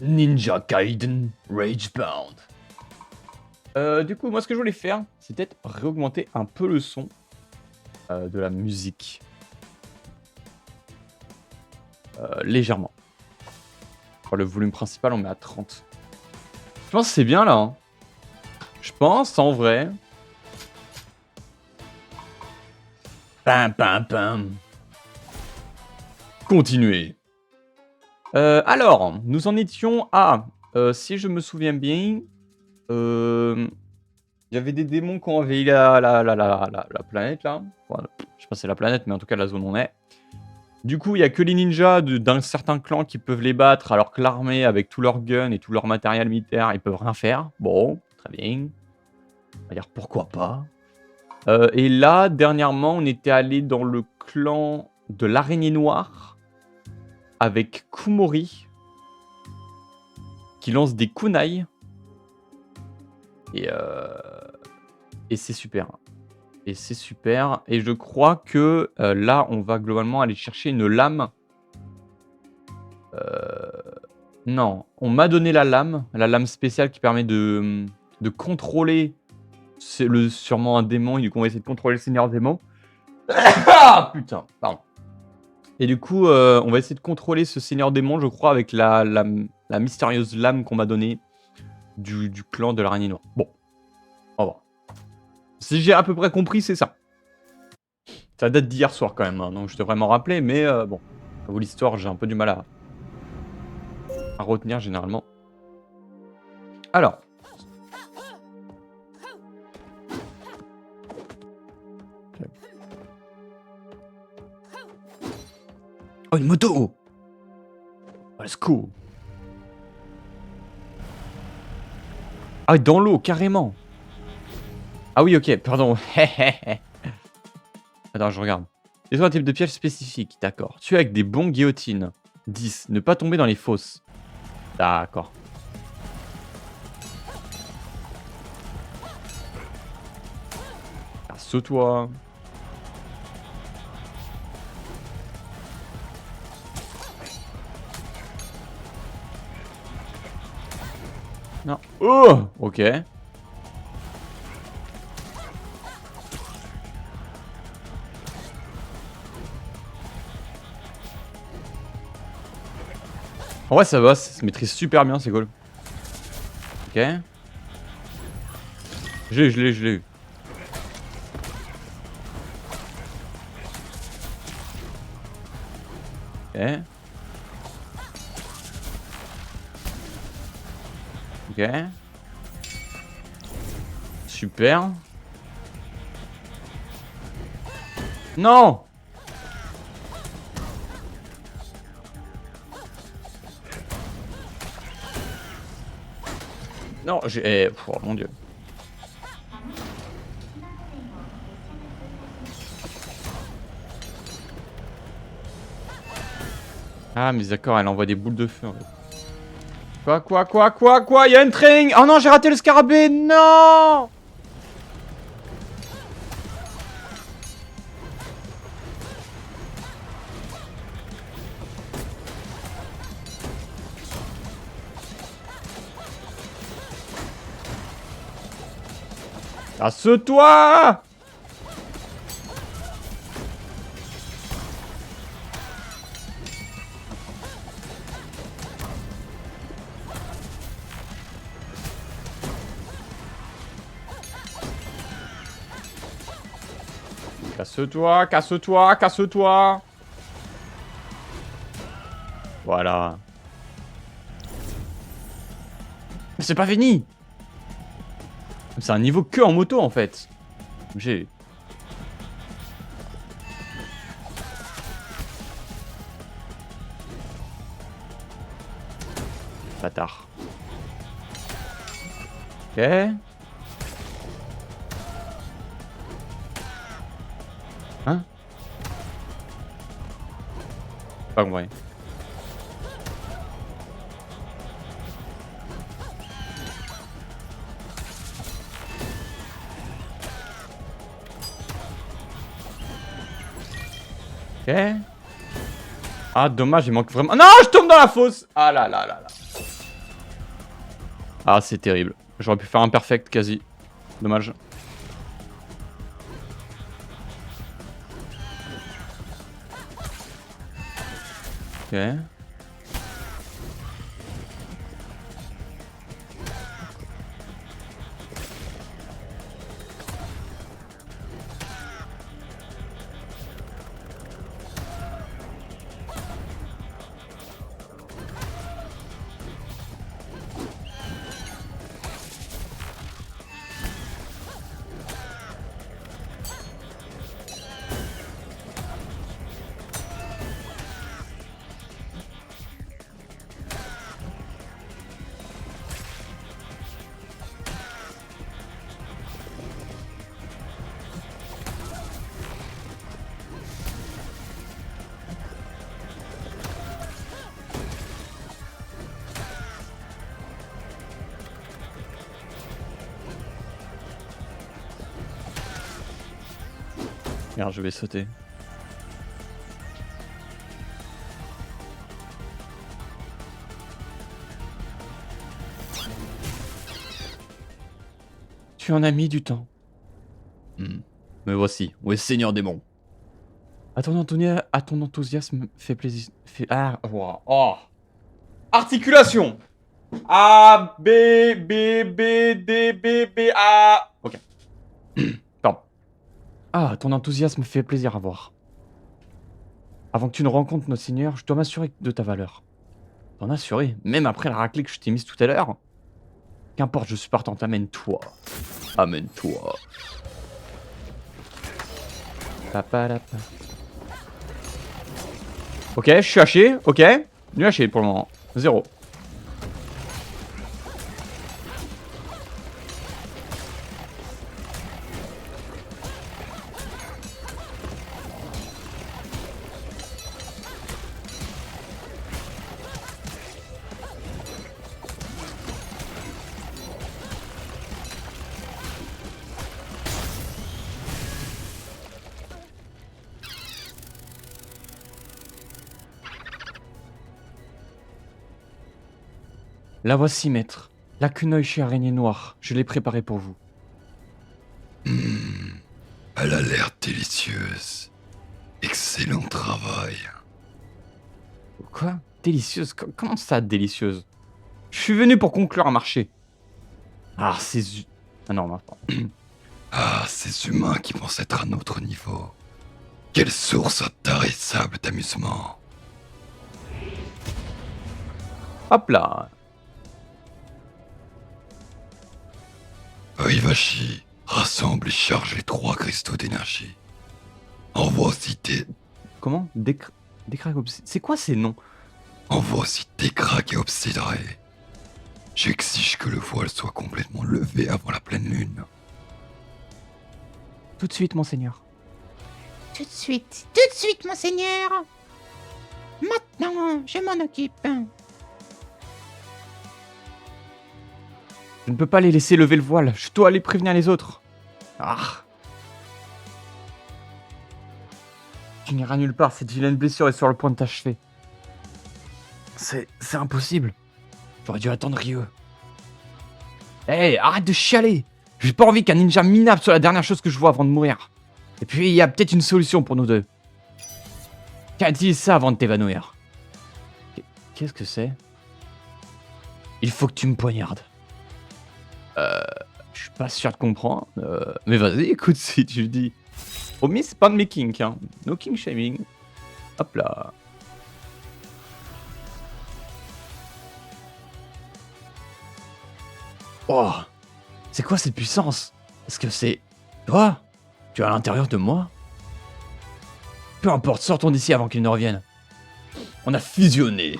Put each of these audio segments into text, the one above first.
Ninja Gaiden Ragebound. Du coup, moi, ce que je voulais faire, c'est peut-être réaugmenter un peu le son de la musique. Légèrement. Enfin, le volume principal, on met à 30. Je pense que c'est bien, là. Hein. Je pense, en vrai. Pam, pam, pam. Continuez. Alors, nous en étions à... si je me souviens bien... il y avait des démons qui ont envahi la planète, là. Enfin, je sais pas si c'est la planète, mais en tout cas, la zone où on est. Du coup, il y a que les ninjas d'un certain clan qui peuvent les battre, alors que l'armée, avec tout leur gun et tout leur matériel militaire, ils peuvent rien faire. Bon, très bien. On va dire pourquoi pas. Et là, dernièrement, on était allé dans le clan de l'araignée noire avec Kumori qui lance des kunai. Et c'est super. Et c'est super. Et je crois que là, on va globalement aller chercher une lame. Non, on m'a donné la lame spéciale qui permet de contrôler. C'est sûrement un démon, et du coup, on va essayer de contrôler le seigneur démon. Ah putain, pardon. Et du coup, on va essayer de contrôler ce seigneur démon, je crois, avec la mystérieuse lame qu'on m'a donnée du clan de l'araignée noire. Bon, on va voir. Si j'ai à peu près compris, c'est ça. Ça date d'hier soir quand même, hein, donc je devrais m'en rappeler, mais bon. J'avoue, l'histoire, j'ai un peu du mal à retenir généralement. Alors. Oh, une moto! Let's go! Ah, dans l'eau, carrément! Ah oui, ok, pardon. Attends, je regarde. C'est un type de piège spécifique, d'accord. Tu es avec des bons guillotines. 10. Ne pas tomber dans les fosses. D'accord. Casse-toi. Non. Oh! Ok. En vrai, ça va, ça se maîtrise super bien, c'est cool. Ok. Je l'ai eu. Ok. Ok. Super. Non! Non, j'ai... Oh mon dieu. Ah, mais d'accord, elle envoie des boules de feu en fait. Quoi? Il y a une train! Oh non, j'ai raté le scarabée! Non! Casse-toi! Casse-toi! Voilà. C'est pas fini! C'est un niveau que en moto en fait. J'ai... Bâtard. Ok. Hein? Pas compris. Ok. Ah, dommage, il manque vraiment... Non, je tombe dans la fosse! Ah là là là là. Ah, c'est terrible. J'aurais pu faire un perfect quasi. Dommage. Ok. Merde, je vais sauter. Tu en as mis du temps. Me voici. Où est Seigneur Démon? À ton enthousiasme fait plaisir. Ah, wow. Oh. Articulation. A, B, B, B, D, B, B, A. Ok. Pardon. Ah, ton enthousiasme fait plaisir à voir. Avant que tu ne rencontres notre Seigneur, je dois m'assurer de ta valeur. T'en assurer? Même après la raclée que je t'ai mise tout à l'heure? Qu'importe, je suis partant, amène-toi. Amène-toi. Papalapa. Ok, je suis haché, ok. Nul haché pour le moment. 0. La voici, maître. La quenouille chez araignée noire. Je l'ai préparée pour vous. Elle a l'air délicieuse. Excellent travail. Quoi? Délicieuse? Comment ça, délicieuse? Je suis venu pour conclure un marché. Ah, c'est... Ah non, attends. Ah, ces humains qui pensent être à notre niveau. Quelle source intarissable d'amusement. Hop là. Oivashi, rassemble et charge les 3 cristaux d'énergie. Envoie aussi Comment? Décraque c'est quoi ces noms? Envoie aussi Décraque et Obsidré. J'exige que le voile soit complètement levé avant la pleine lune. Tout de suite, monseigneur. Tout de suite, monseigneur. Maintenant, je m'en occupe. Je ne peux pas les laisser lever le voile. Je dois aller prévenir les autres. Ah. Tu n'iras nulle part. Cette vilaine blessure est sur le point de t'achever. C'est impossible. J'aurais dû attendre Ryu. Hey, arrête de chialer. J'ai pas envie qu'un ninja minable soit la dernière chose que je vois avant de mourir. Et puis, il y a peut-être une solution pour nous deux. Tiens, utilise ça avant de t'évanouir. Qu'est-ce que c'est? Il faut que tu me poignardes. Je suis pas sûr de comprendre. Mais vas-y, écoute si tu le dis. Promis, c'est pas de mes kinks, hein. No king shaming. Hop là. Oh, c'est quoi cette puissance? Est-ce que c'est... Toi? Tu es à l'intérieur de moi? Peu importe, sortons d'ici avant qu'il ne revienne. On a fusionné.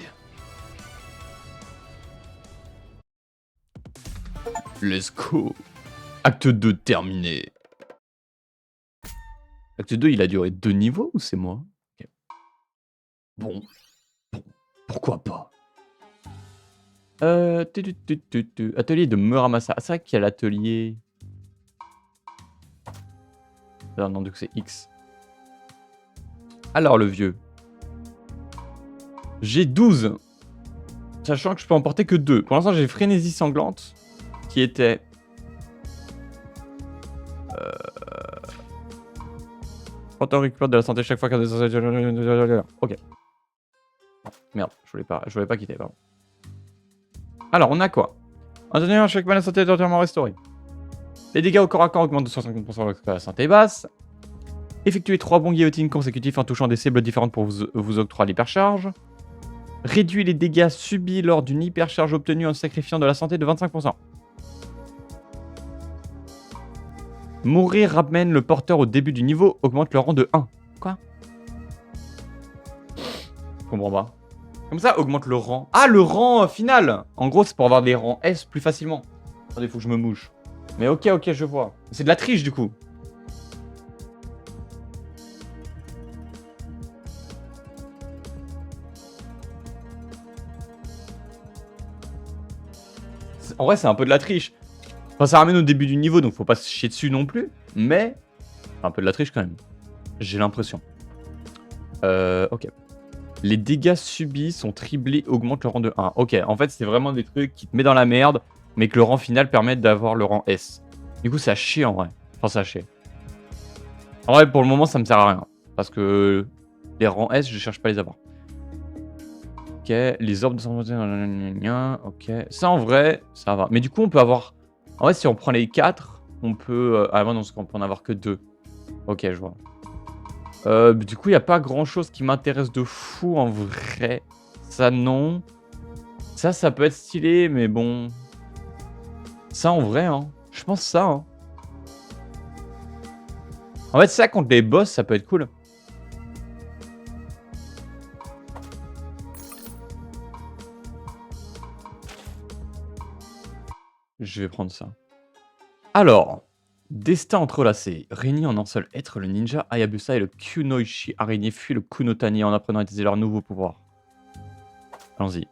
Let's go. Acte 2 terminé. Acte 2, il a duré 2 niveaux ou c'est moi? Okay. Bon, pourquoi pas? Atelier de Muramasa. Ah, c'est vrai qu'il y a l'atelier... Non, du coup c'est X. Alors le vieux. J'ai 12. Sachant que je peux en porter que 2. Pour l'instant, j'ai Frénésie sanglante, qui était... Quand on récupère de la santé chaque fois qu'un des... Ok. Merde, je voulais pas quitter, pardon. Alors, on a quoi? Maintenir chaque mal la santé est entièrement restaurée. Les dégâts au corps à corps augmentent de 60% lorsque la santé est basse. Effectuez 3 bons guillotines consécutifs en touchant des cibles différentes pour vous octroyer l'hypercharge. Réduit les dégâts subis lors d'une hypercharge obtenue en sacrifiant de la santé de 25%. Mourir ramène le porteur au début du niveau, augmente le rang de 1. Quoi? Je comprends pas. Comme ça, augmente le rang. Ah, le rang final! En gros, c'est pour avoir des rangs S plus facilement. Attendez, faut que je me mouche. Mais ok, je vois. C'est de la triche, du coup. En vrai, c'est un peu de la triche. Enfin, ça ramène au début du niveau, donc faut pas se chier dessus non plus. Mais, c'est un peu de la triche quand même. J'ai l'impression. Ok. Les dégâts subis sont triplés, augmentent le rang de 1. Ok, en fait, c'est vraiment des trucs qui te mettent dans la merde, mais que le rang final permet d'avoir le rang S. Du coup, ça chie en vrai. Enfin, ça chie. En vrai, pour le moment, ça me sert à rien. Parce que les rangs S, je cherche pas à les avoir. Ok, les orbes de santé, ok. Ça, en vrai, ça va. Mais du coup, on peut avoir... En vrai, si on prend les 4, on peut... Ah non, on peut en avoir que 2. Ok, je vois. Du coup, il n'y a pas grand-chose qui m'intéresse de fou, en vrai. Ça, non. Ça peut être stylé, mais bon... Ça, en vrai, hein. Je pense ça, hein. En fait, ça, contre les boss, ça peut être cool. Je vais prendre ça. Alors, destin entrelacé. Réunis en un seul être, le ninja Hayabusa et le Kunoichi araignée fuient le Kunotani en apprenant à utiliser leur nouveau pouvoir. Allons-y.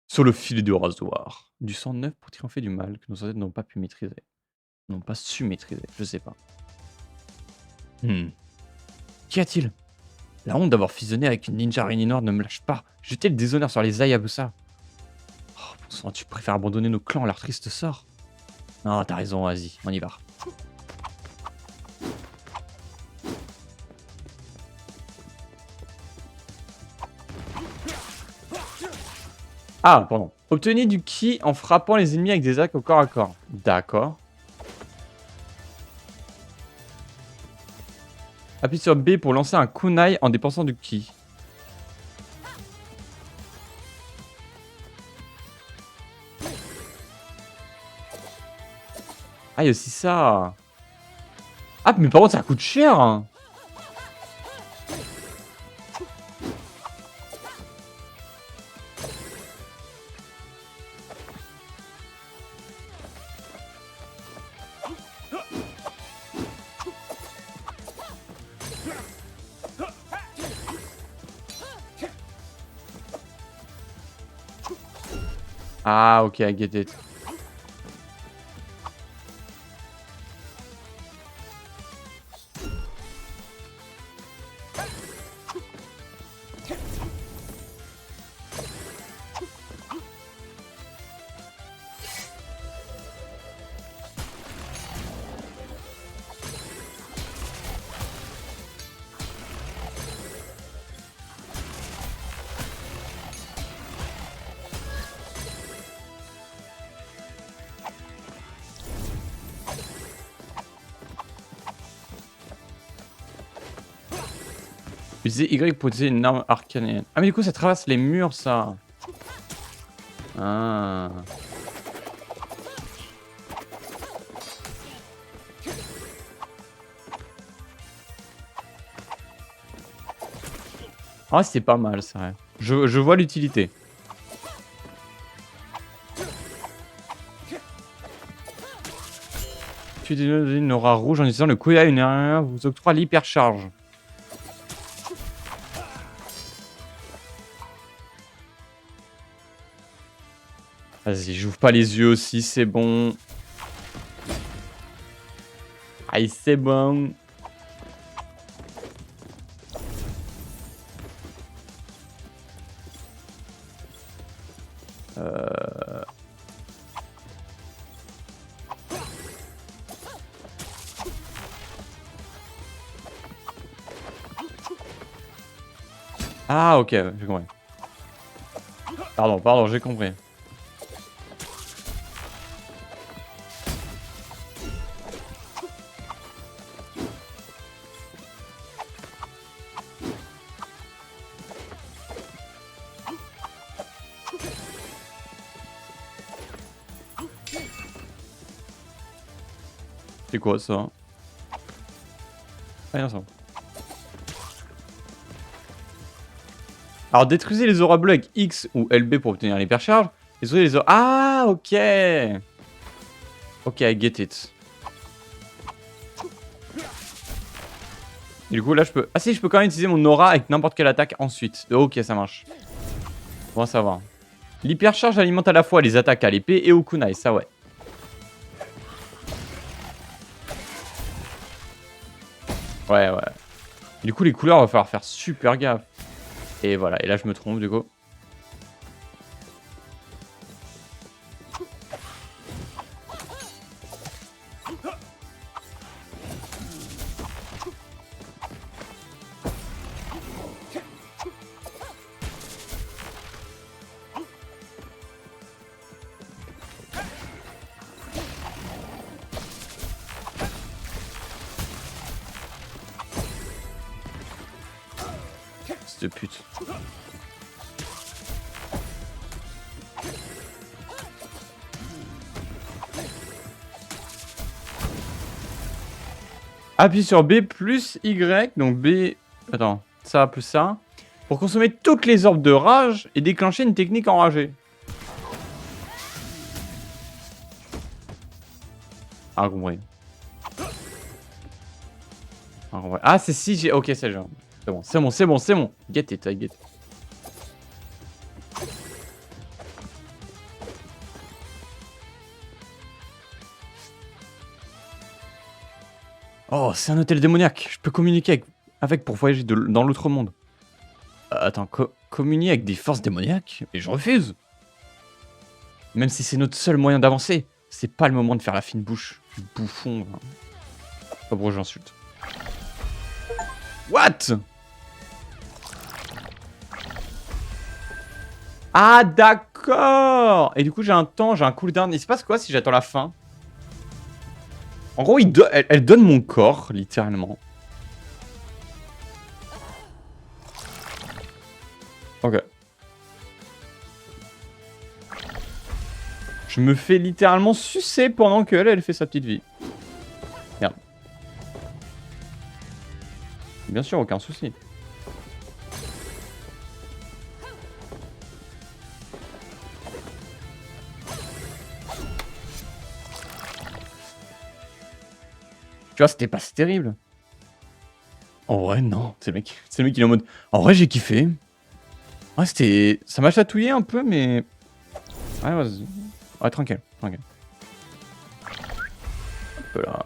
Sur le filet de rasoir. Du sang neuf pour triompher du mal que nos ancêtres n'ont pas pu maîtriser. N'ont pas su maîtriser, je sais pas. Qu'y a-t-il? La honte d'avoir fusionné avec une ninja araignée noire ne me lâche pas. Jeter le déshonneur sur les Hayabusa. Oh, bon sang, tu préfères abandonner nos clans à leur triste sort? Non, t'as raison, vas-y, on y va. Ah, pardon. Obtenez du ki en frappant les ennemis avec des attaques au corps à corps. D'accord. Appuie sur B pour lancer un kunai en dépensant du ki. Ah, il y a aussi ça. Ah, mais par contre, ça coûte cher, hein. Ah, ok, I get it. Utilisez Y pour utiliser une arme arcanienne. Ah mais du coup ça traverse les murs ça. Ah. Ah c'est pas mal ça. Je vois l'utilité. Tu utilises une aura rouge en utilisant le Kuya une area vous octroie l'hypercharge. Vas-y, j'ouvre pas les yeux aussi, c'est bon. Aïe, c'est bon. Ah, ok, j'ai compris. Pardon, j'ai compris. C'est quoi ça? Ah non, ça va. Alors détruisez les auras bleues avec X ou LB pour obtenir l'hypercharge. Détruisez les auras... Ah, ok. Ok, I get it. Et du coup là je peux... Ah si, je peux quand même utiliser mon aura avec n'importe quelle attaque ensuite. Ok, ça marche. Bon à savoir. L'hypercharge alimente à la fois les attaques à l'épée et au kunai, ça ouais. Ouais. Du coup les couleurs va falloir faire super gaffe. Et voilà, et là je me trompe du coup. De pute. Appuie sur B plus Y, donc B... Attends, ça plus ça. Pour consommer toutes les orbes de rage et déclencher une technique enragée. Ah, compris. Ah, c'est si j'ai... Ok, c'est genre... C'est bon. Get it, I get it. Oh, c'est un hôtel démoniaque. Je peux communiquer avec pour voyager dans l'autre monde. Attends, communier avec des forces démoniaques? Et je refuse. Même si c'est notre seul moyen d'avancer, c'est pas le moment de faire la fine bouche. Du bouffon. Hein. Pas pour j'insulte. What? Ah d'accord. Et du coup j'ai un cooldown. Il se passe quoi si j'attends la fin? En gros elle donne mon corps, littéralement. Ok. Je me fais littéralement sucer pendant qu'elle fait sa petite vie. Merde. Bien sûr, aucun souci. Tu vois, c'était pas si terrible. En vrai, non. C'est le mec qui est en mode... En vrai, j'ai kiffé. Ouais, c'était... Ça m'a chatouillé un peu, mais... Ouais, vas-y. Ouais, tranquille. Hop là.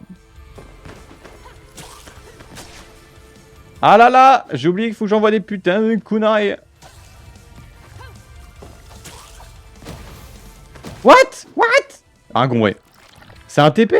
Ah là là, j'ai oublié qu'il faut que j'envoie des putains de kunai. What? Un gombré. C'est un TP?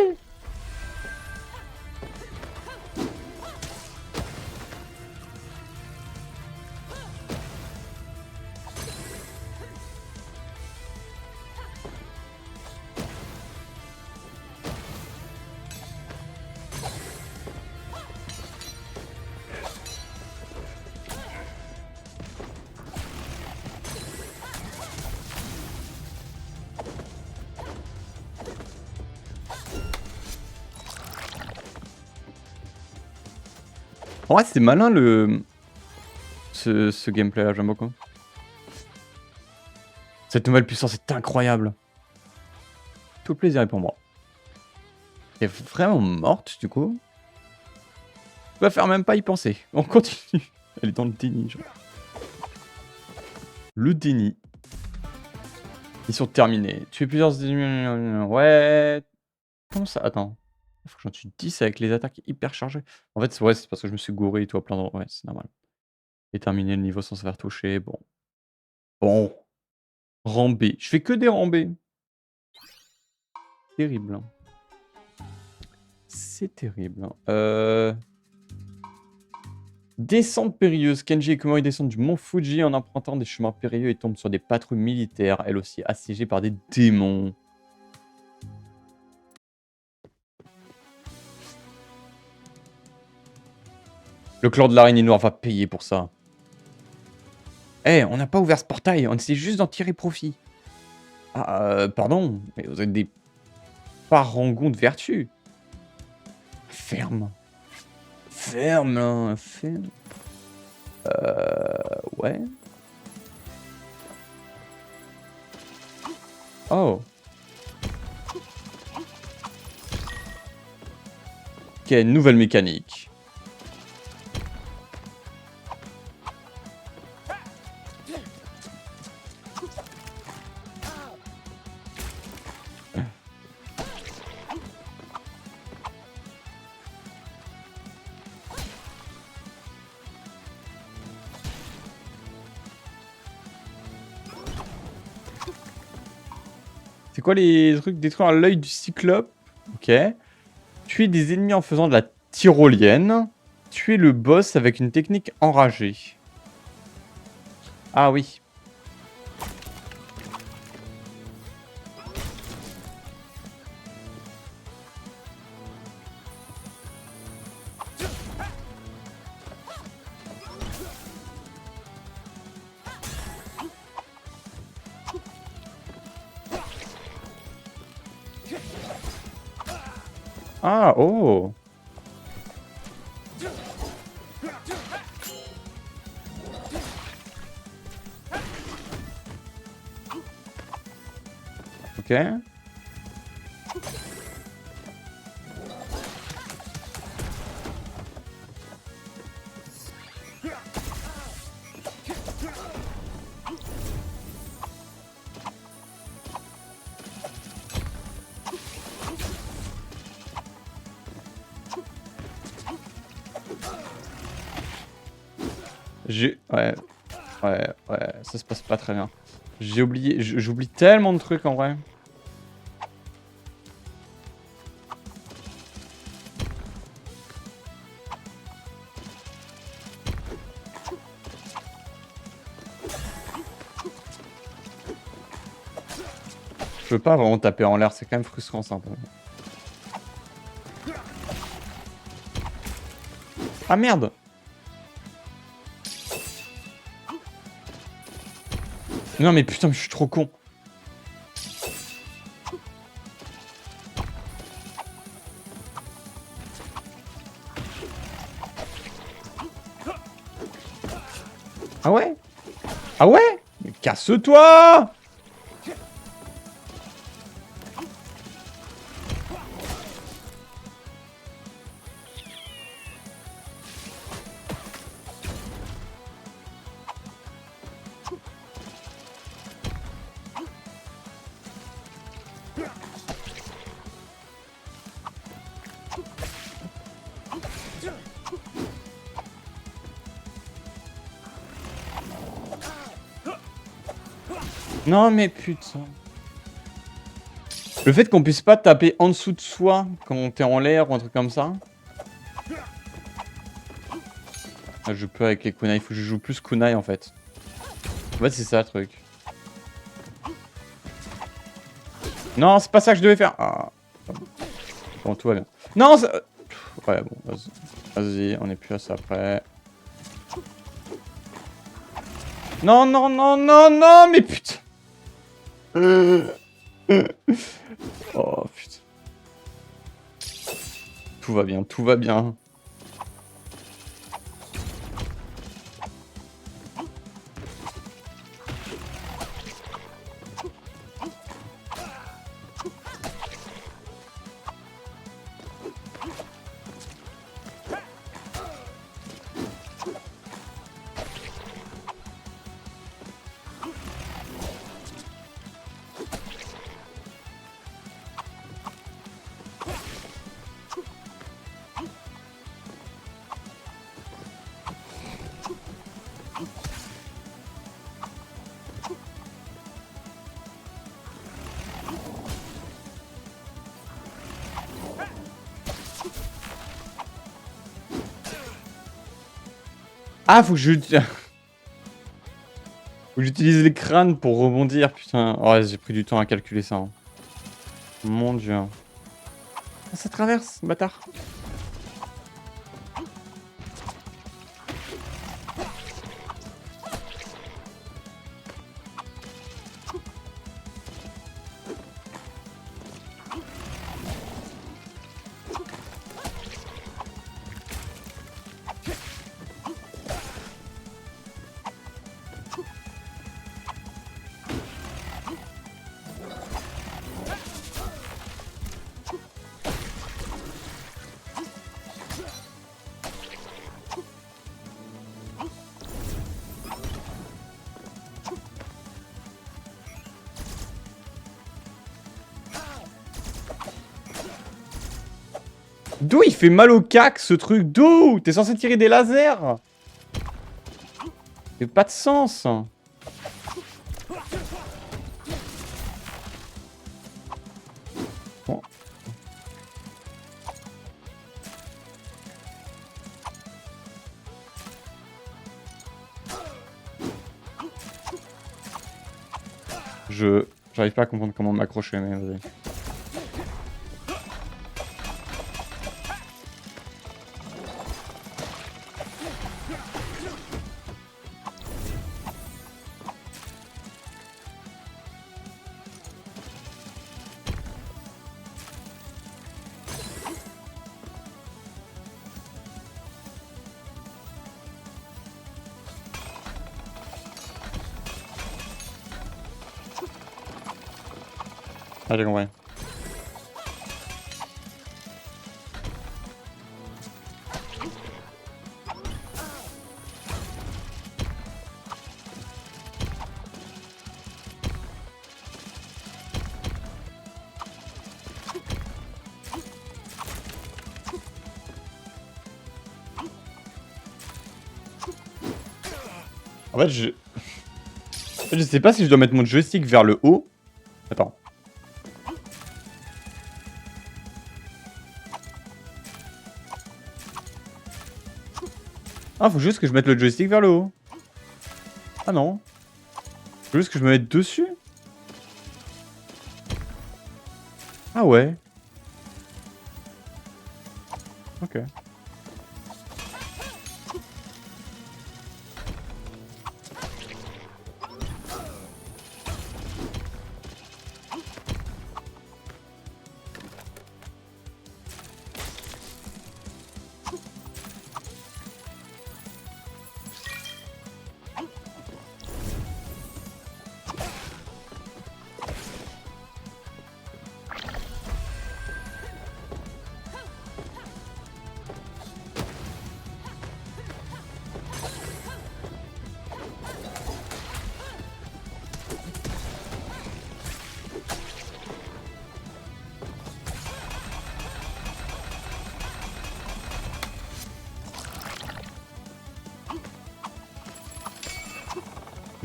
En vrai, c'est malin ce gameplay là, j'aime beaucoup. Cette nouvelle puissance est incroyable. Tout le plaisir est pour moi. Elle est vraiment morte du coup. Je vais faire même pas y penser. On continue. Elle est dans le déni. Genre. Le déni. Mission terminée. Tuer plusieurs ennemis. Ouais. Comment ça? Attends. Faut que j'en tue 10 avec les attaques hyper chargées. En fait, ouais, c'est parce que je me suis gouré et tout à plein d'endroits. Ouais, c'est normal. Et terminer le niveau sans se faire toucher. Bon. Rambé. Je fais que des rambés. Terrible. Hein. C'est terrible. Hein. Descente périlleuse. Kenji et Komori descendent du mont Fuji en empruntant des chemins périlleux et tombent sur des patrouilles militaires, elles aussi assiégées par des démons. Le clan de l'araignée noire va payer pour ça. Eh, on n'a pas ouvert ce portail, on essaie juste d'en tirer profit. Ah, pardon, mais vous êtes des parangons de vertu. Ferme. Ferme, là, ferme. Ouais. Oh. Ok, nouvelle mécanique. C'est quoi les trucs? Détruire l'œil du cyclope. Ok. Tuer des ennemis en faisant de la tyrolienne. Tuer le boss avec une technique enragée. Ah oui. Ah, oh. Ok. Ouais. Ouais, ça se passe pas très bien. J'ai oublié, j'oublie tellement de trucs en vrai. Je peux pas vraiment taper en l'air, c'est quand même frustrant ça un peu. Ah merde! Non mais putain, je suis trop con. Ah ouais? Ah ouais? Mais casse-toi! Non mais putain. Le fait qu'on puisse pas taper en dessous de soi quand t'es en l'air ou un truc comme ça. Ah, je peux avec les kunai, il faut que je joue plus kunai en fait. En fait c'est ça le truc. Non, c'est pas ça que je devais faire. Ah. Bon, tout va bien. Non, ça... Ouais, bon, vas-y. Vas-y, on est plus à ça après. Non, non, non, non, non, mais putain. Oh, putain. Tout va bien, tout va bien. Ah, faut que je... Faut que j'utilise les crânes pour rebondir, putain. Oh, j'ai pris du temps à calculer ça. Hein. Mon dieu. Ah, ça traverse, bâtard. D'où il fait mal au cac ce truc? D'où? T'es censé tirer des lasers? Ça fait pas de sens. Bon. J'arrive pas à comprendre comment m'accrocher, mais vas-y. Ah, j'ai compris. En fait, je sais pas si je dois mettre mon joystick vers le haut. Attends. Ah, faut juste que je mette le joystick vers le haut. Ah non. Faut juste que je me mette dessus. Ah ouais. Ok.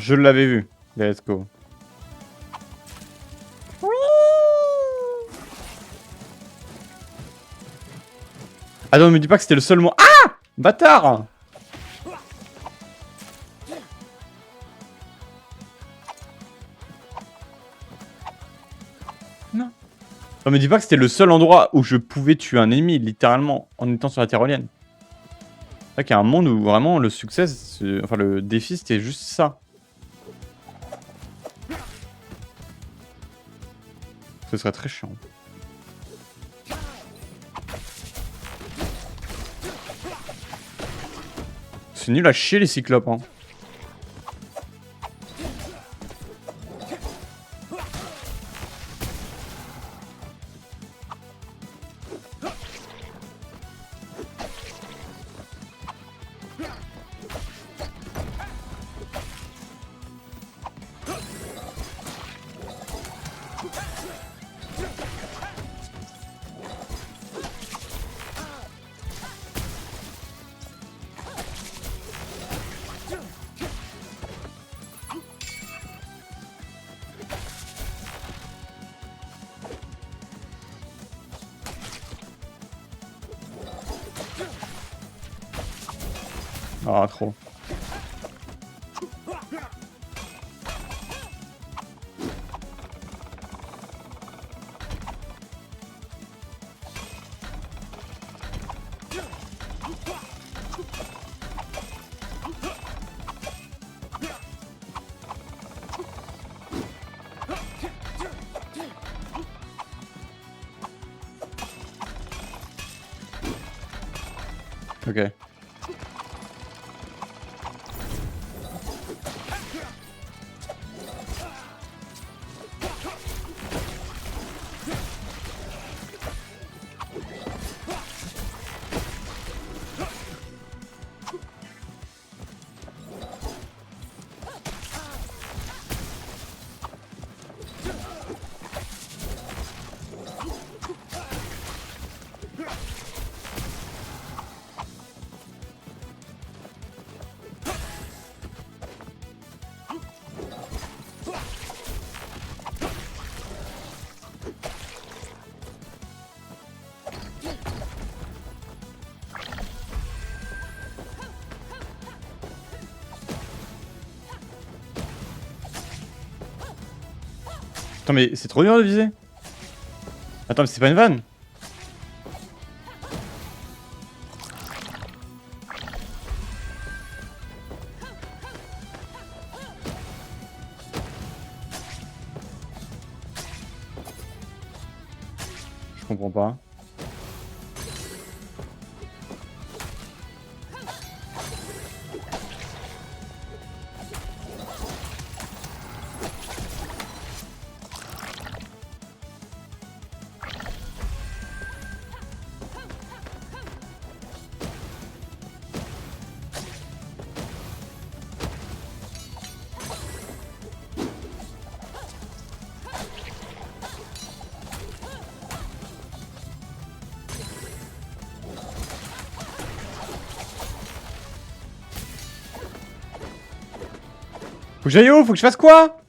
Je l'avais vu. Let's go. Attends, ne me dis pas que c'était le seul moment. Ah! Bâtard! Non. Non, me dis pas que c'était le seul endroit où je pouvais tuer un ennemi, littéralement, en étant sur la tyrolienne. C'est vrai qu'il y a un monde où vraiment le succès, enfin le défi, c'était juste ça. Ce serait très chiant. C'est nul à chier les cyclopes, hein. Ah, trop. Ok. Attends, mais c'est trop dur de viser. Attends, mais c'est pas une vanne. Je comprends pas. Faut que j'aille où? Faut que je fasse quoi?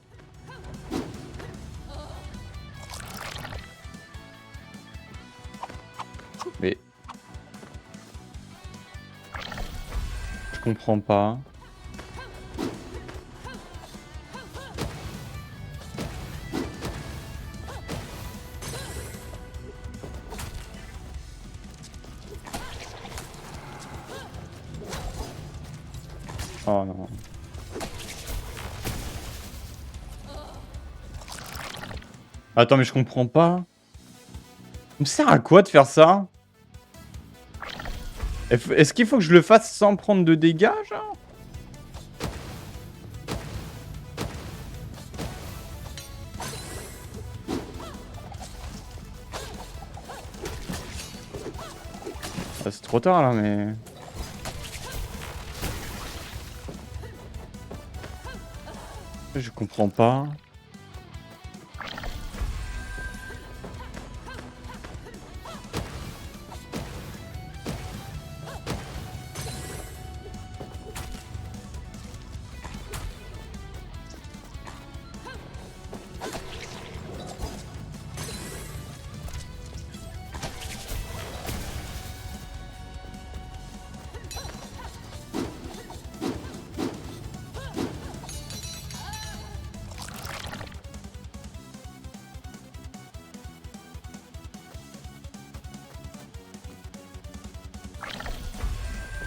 Mais... Je comprends pas. Oh non. Attends, mais je comprends pas. Ça me sert à quoi de faire ça? Est-ce qu'il faut que je le fasse sans prendre de dégâts, genre? Ah, c'est trop tard là, mais... Je comprends pas.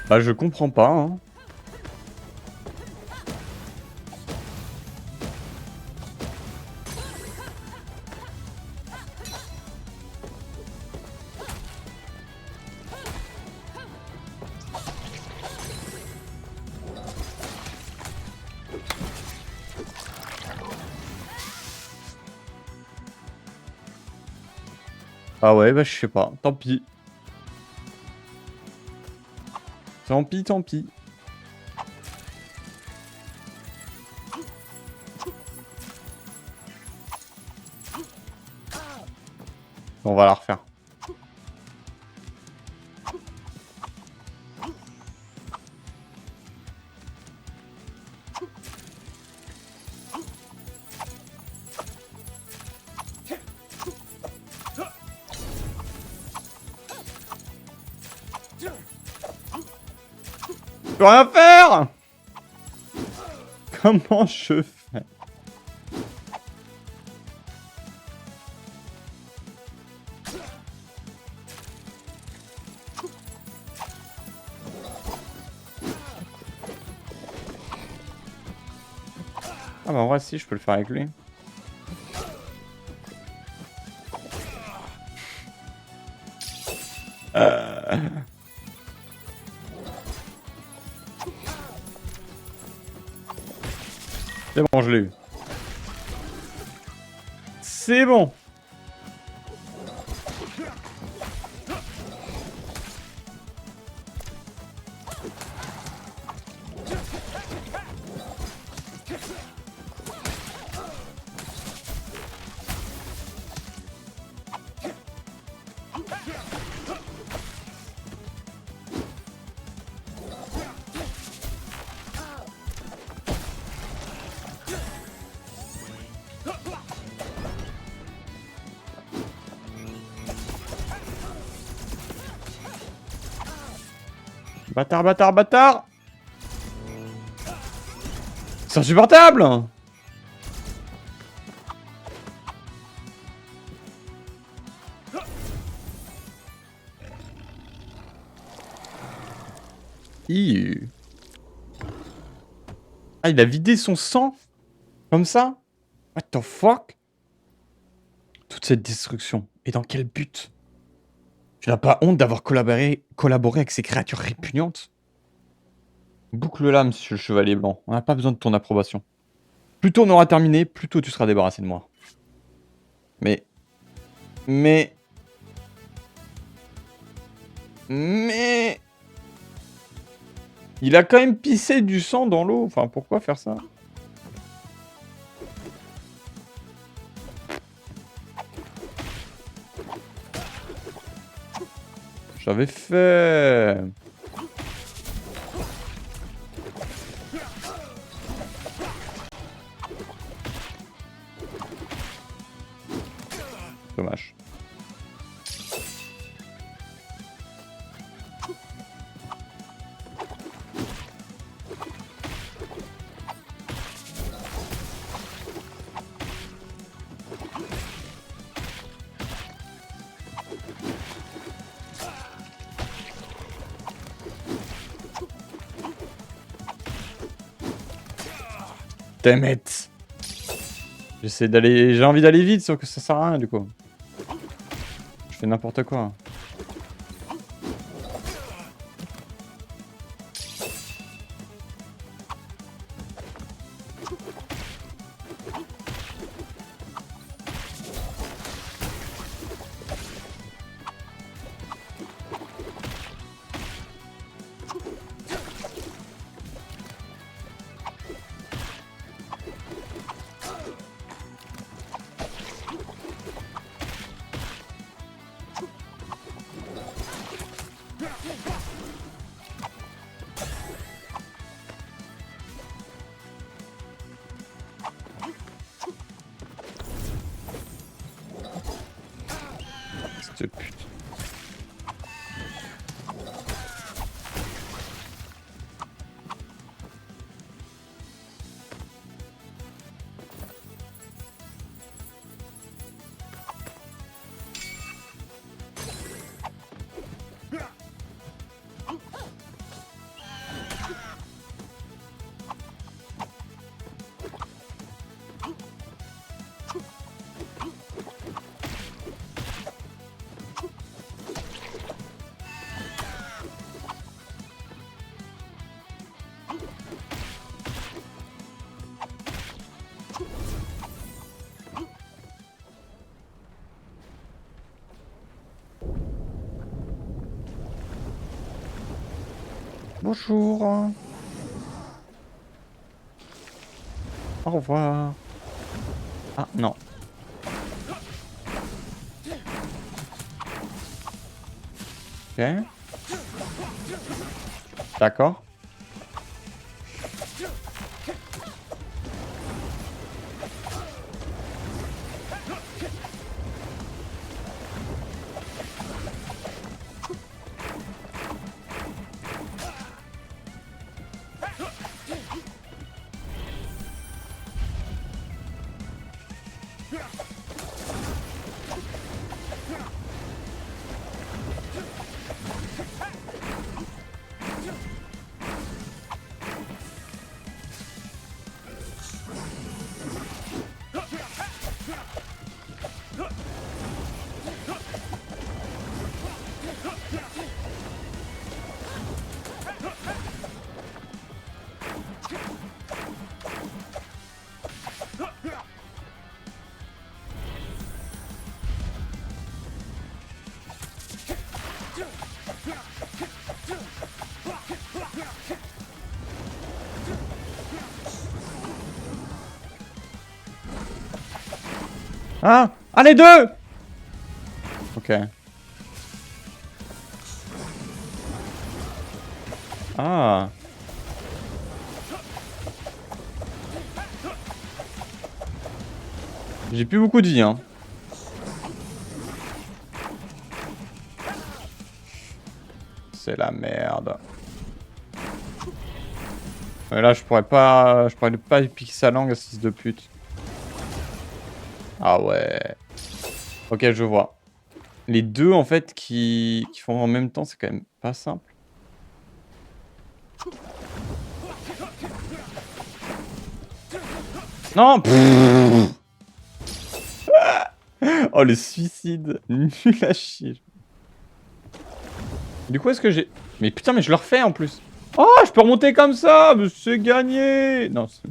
Bah je comprends pas, hein. Ah ouais, bah je sais pas, tant pis. Tant pis, tant pis. On va la refaire. Je peux rien faire! Comment je fais? Ah bah en vrai si, je peux le faire avec lui. C'est bon, je l'ai eu. C'est bon. Bâtard, bâtard, bâtard! C'est insupportable! Ih. Ah, il a vidé son sang? Comme ça? What the fuck? Toute cette destruction. Et dans quel but? Tu n'as pas honte d'avoir collaboré avec ces créatures répugnantes? Boucle là, monsieur le chevalier blanc. On n'a pas besoin de ton approbation. Plus tôt on aura terminé, plus tôt tu seras débarrassé de moi. Mais... Il a quand même pissé du sang dans l'eau. Enfin, pourquoi faire ça? J'avais fait... Dommage. Damn it. J'essaie d'aller... J'ai envie d'aller vite, sauf que ça sert à rien, du coup. Je fais n'importe quoi. Cette pute. Bonjour. Au revoir. Ah, non. Ok. D'accord. Ah! Ah, les deux! Ok. Ah! J'ai plus beaucoup de vie, hein. C'est la merde. Ouais, là, je pourrais pas piquer sa langue à ce fils de pute. Ah ouais. Ok, je vois. Les deux, en fait, qui font en même temps, c'est quand même pas simple. Non. Oh, le suicide. Nul à chier. Du coup, est-ce que j'ai... Mais putain, mais je le refais en plus. Oh, je peux remonter comme ça. Mais c'est gagné. Non, c'est...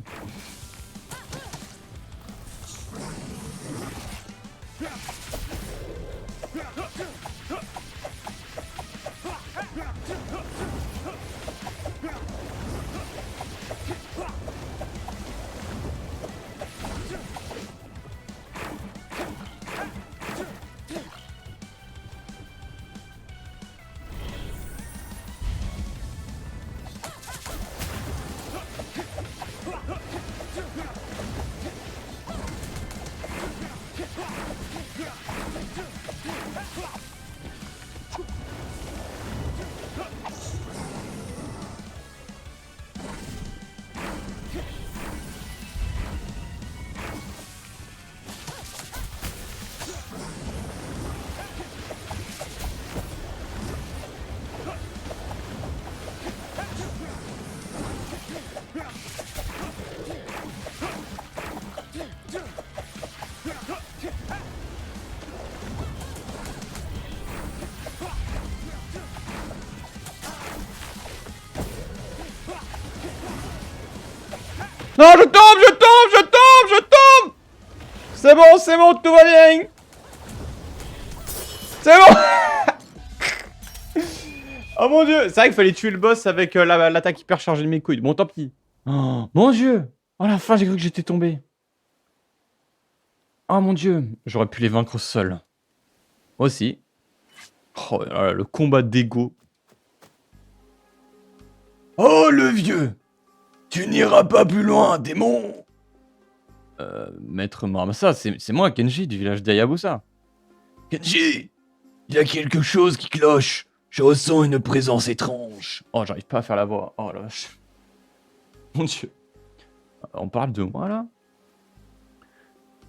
Non, je tombe. C'est bon, tout va bien. C'est bon. Oh mon dieu. C'est vrai qu'il fallait tuer le boss avec l'attaque hyper chargée de mes couilles. Bon, tant pis. Oh, mon dieu. Oh, à la fin, j'ai cru que j'étais tombé. Oh mon dieu. J'aurais pu les vaincre seul. Aussi. Oh là là, le combat d'ego. Oh, le vieux! Tu n'iras pas plus loin, démon! Maître Muramasa, c'est moi, Kenji, du village d'Hayabusa. Kenji! Il y a quelque chose qui cloche. Je ressens une présence étrange. Oh, j'arrive pas à faire la voix. Oh la vache. Mon dieu. On parle de moi, là?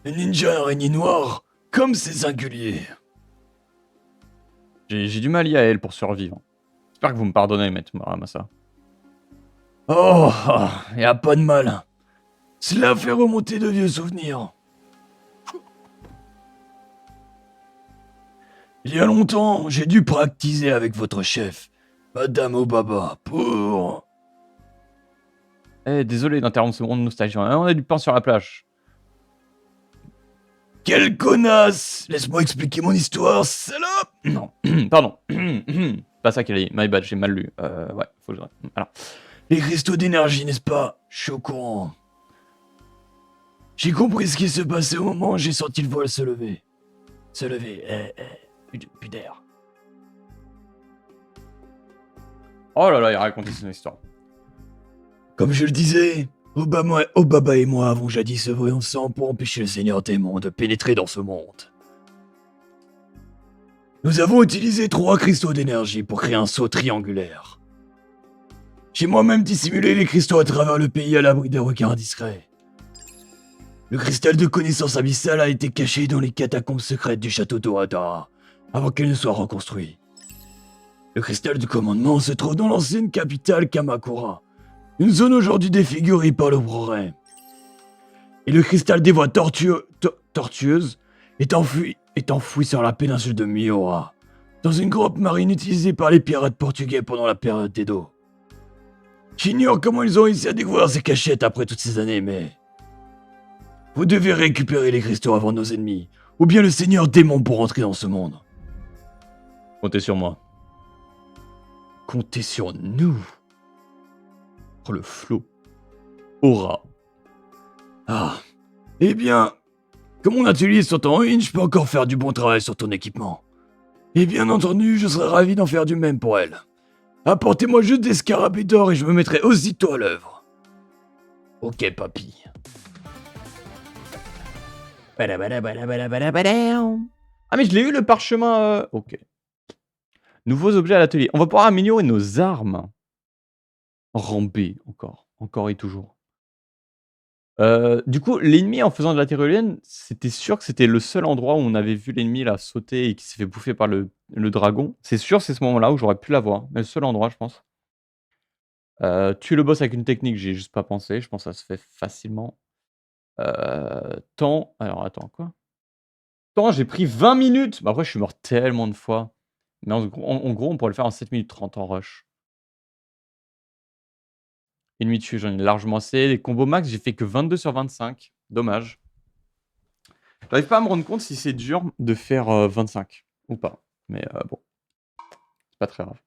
Le ninja araignée noire, comme c'est singulier. J'ai du mal à elle pour survivre. J'espère que vous me pardonnez, Maître Muramasa. Oh, y a pas de mal. Cela fait remonter de vieux souvenirs. Il y a longtemps, j'ai dû pratiser avec votre chef, Madame Obaba, pour... Eh, désolé d'interrompre ce moment de nostalgie. On a du pain sur la plage. Quelle connasse! Laisse-moi expliquer mon histoire, salope! Non, pardon. Pas ça qu'elle a dit. My bad, j'ai mal lu. Ouais, faut que je... Alors. Les cristaux d'énergie, n'est-ce pas? Je suis au courant. J'ai compris ce qui se passait au moment où j'ai senti le voile se lever. Se lever, plus d'air. Oh là là, il a raconté son histoire. Comme je le disais, Obaba et moi avons jadis œuvré ensemble pour empêcher le Seigneur Démon de pénétrer dans ce monde. Nous avons utilisé 3 cristaux d'énergie pour créer un saut triangulaire. J'ai moi-même dissimulé les cristaux à travers le pays à l'abri des requins indiscrets. Le cristal de connaissance abyssale a été caché dans les catacombes secrètes du château Toradara, avant qu'il ne soit reconstruit. Le cristal du commandement se trouve dans l'ancienne capitale Kamakura, une zone aujourd'hui défigurée par le progrès. Et le cristal des voies tortueuses est enfoui sur la péninsule de Miura, dans une grotte marine utilisée par les pirates portugais pendant la période d'Edo. J'ignore comment ils ont réussi à découvrir ces cachettes après toutes ces années, mais... Vous devez récupérer les cristaux avant nos ennemis, ou bien le Seigneur Démon pour entrer dans ce monde. Comptez sur moi. Comptez sur nous. Oh, le flot. Aura. Ah, eh bien, Comme mon atelier est en ruine, je peux encore faire du bon travail sur ton équipement. Et bien entendu, je serais ravi d'en faire du même pour elle. Apportez-moi juste des scarabées d'or et je me mettrai aussitôt à l'œuvre. Ok, papy. Ah mais je l'ai eu le parchemin. Ok. Nouveaux objets à l'atelier. On va pouvoir améliorer nos armes. Ramper encore. Encore et toujours. Du coup, l'ennemi en faisant de la tyrolienne, c'était sûr que c'était le seul endroit où on avait vu l'ennemi là sauter et qui s'est fait bouffer par le dragon. C'est sûr, c'est ce moment-là où j'aurais pu l'avoir. Mais le seul endroit, je pense. Tuer le boss avec une technique, j'y ai juste pas pensé. Je pense que ça se fait facilement. Temps. Alors attends, quoi? Temps, j'ai pris 20 minutes! Bah après, je suis mort tellement de fois. Mais en gros, on pourrait le faire en 7 minutes 30 en rush. Ennemi tué, j'en ai largement assez. Les combos max, j'ai fait que 22 sur 25. Dommage. J'arrive pas à me rendre compte si c'est dur de faire 25 ou pas. Mais bon, c'est pas très grave.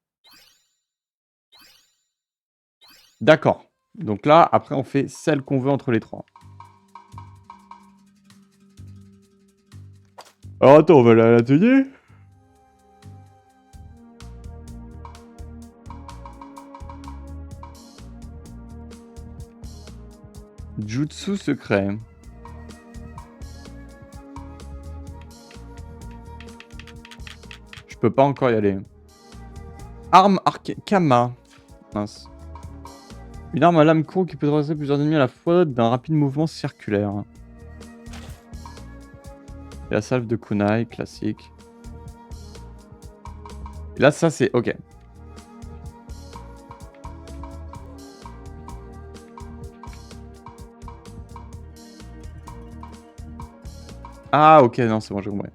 D'accord. Donc là, après, on fait celle qu'on veut entre les trois. Alors attends, on va aller à l'atelier. Jutsu secret. Je peux pas encore y aller. Arme Kama. Mince. Une arme à lame courte qui peut traverser plusieurs ennemis à la fois d'un rapide mouvement circulaire. Et la salve de kunai, classique. Et là, ça, c'est... Ok. Ah, ok, non, c'est bon, j'ai compris.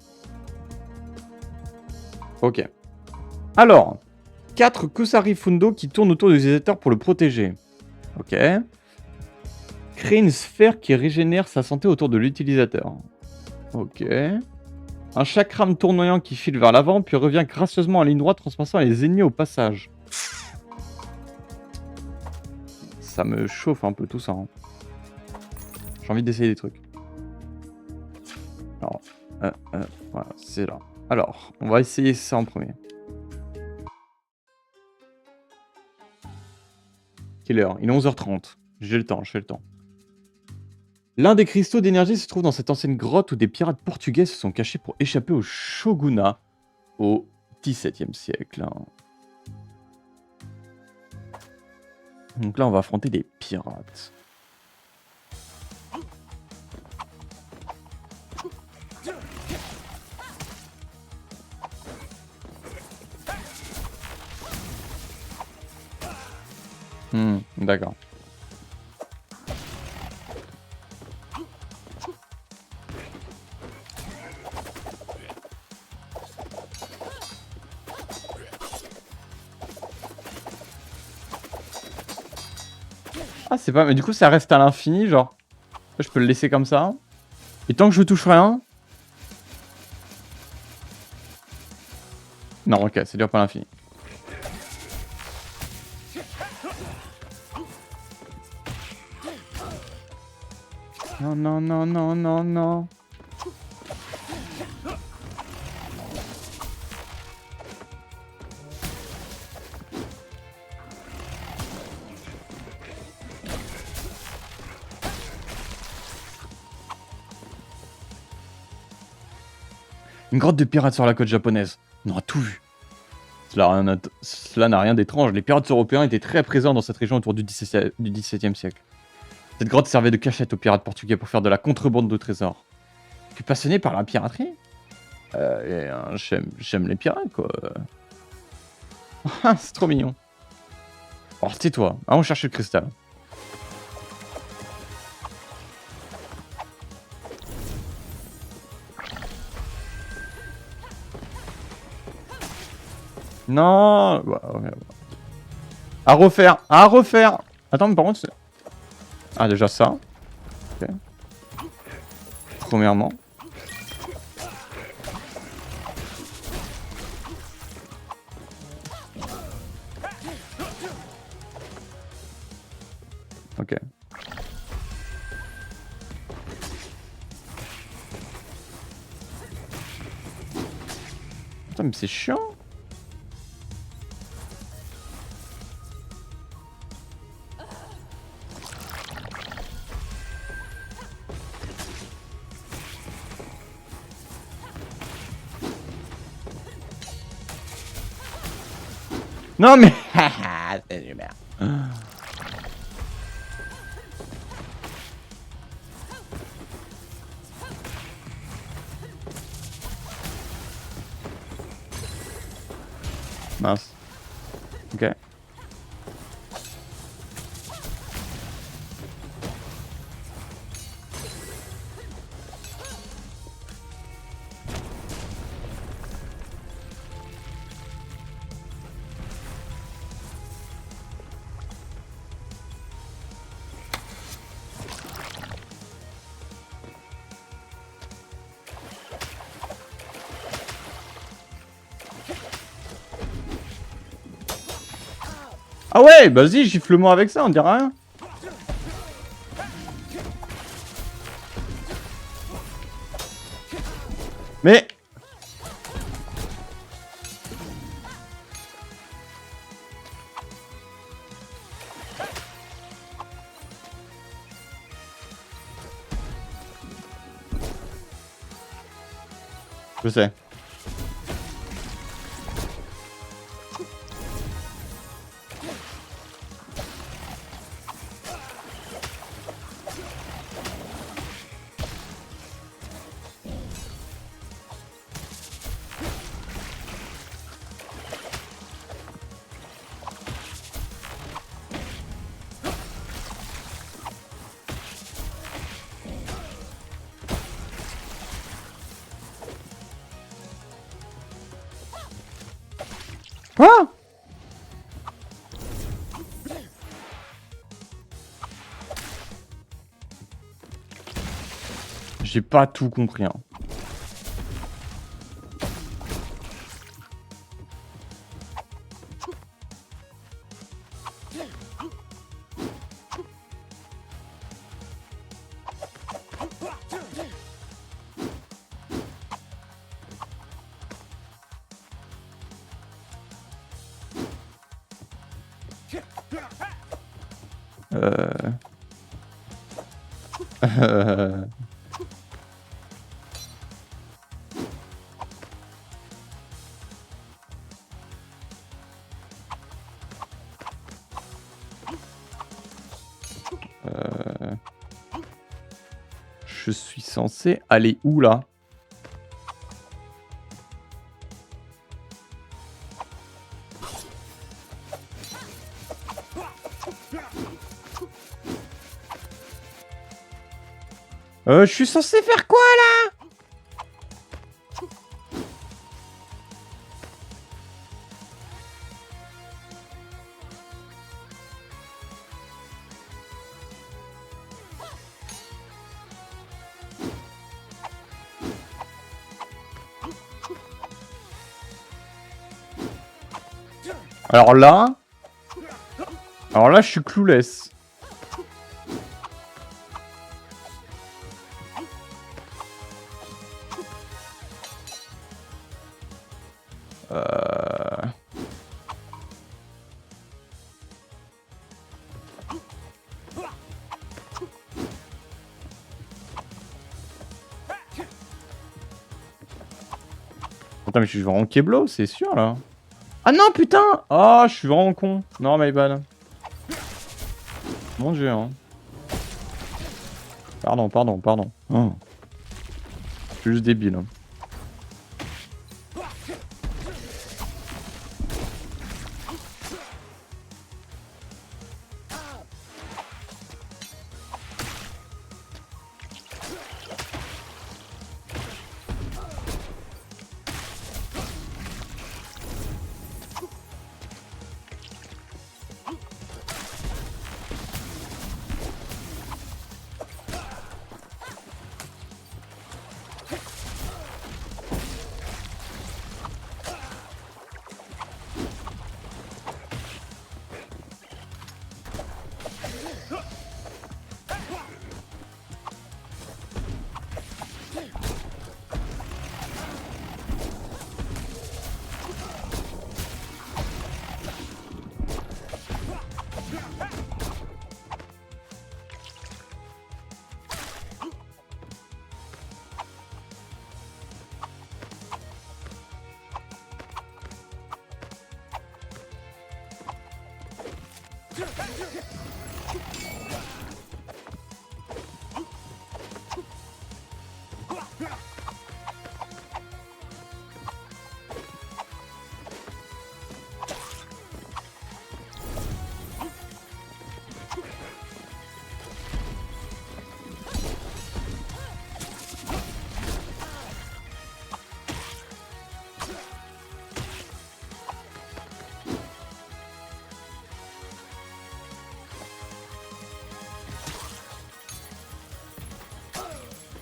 Ok. Alors, 4 Kusari Fundo qui tournent autour de l'utilisateur pour le protéger. Ok. Créer une sphère qui régénère sa santé autour de l'utilisateur. Ok. Un chakram tournoyant qui file vers l'avant, puis revient gracieusement en ligne droite, transperçant les ennemis au passage. Ça me chauffe un peu tout ça. Hein. J'ai envie d'essayer des trucs. Alors, voilà, c'est là. Alors, on va essayer ça en premier. Quelle heure? Il est 11h30. J'ai le temps, j'ai le temps. L'un des cristaux d'énergie se trouve dans cette ancienne grotte où des pirates portugais se sont cachés pour échapper au shogunat au XVIIe siècle. Donc là, on va affronter des pirates. D'accord. Ah, c'est pas... Mais du coup, ça reste à l'infini, genre. Je peux le laisser comme ça. Et tant que je touche rien... Non, ok, ça dure pas à l'infini. Non, non, non, non, non, non. Une grotte de pirates sur la côte japonaise. On aura tout vu. Cela n'a rien d'étrange. Les pirates européens étaient très présents dans cette région autour du XVIIe siècle. Cette grotte servait de cachette aux pirates portugais pour faire de la contrebande de trésors. Je suis passionné par la piraterie. J'aime les pirates, quoi. C'est trop mignon. Alors, tais-toi. Allons chercher le cristal. Non. À refaire. À refaire. Attends, mais par contre... Ah, déjà ça. Ok. Premièrement. Ok. Putain, mais c'est chiant. Non mais c'est super. Mince. Ok. Ah ouais, vas-y, gifle-moi avec ça, on dirait rien. Mais... Je sais. Quoi? J'ai pas tout compris, hein. Euh... Je suis censé aller où là? Je suis censé faire quoi là? Alors là, je suis clueless. Attends, mais je suis vraiment Keblo, c'est sûr là. Ah non, putain! Oh, je suis vraiment con. Non, my bad. Mon dieu, hein. Pardon. Oh. Je suis juste débile. Hein.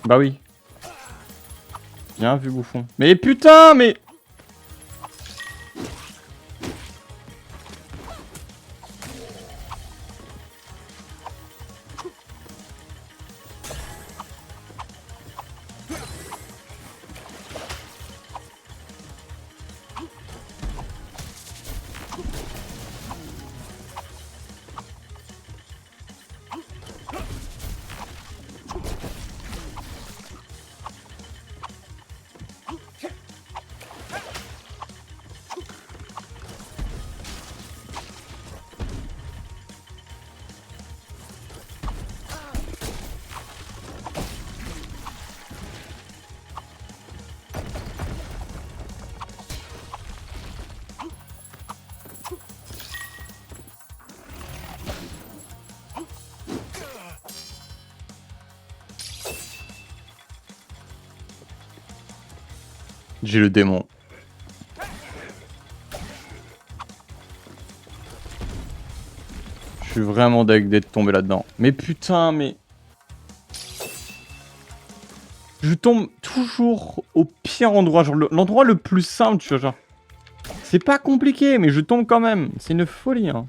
Bah oui. Bien vu, bouffon. Mais putain, mais... J'ai le démon. Je suis vraiment deg d'être tombé là-dedans. Mais putain, mais... Je tombe toujours au pire endroit, genre l'endroit le plus simple, tu vois, genre. C'est pas compliqué, mais je tombe quand même. C'est une folie, hein.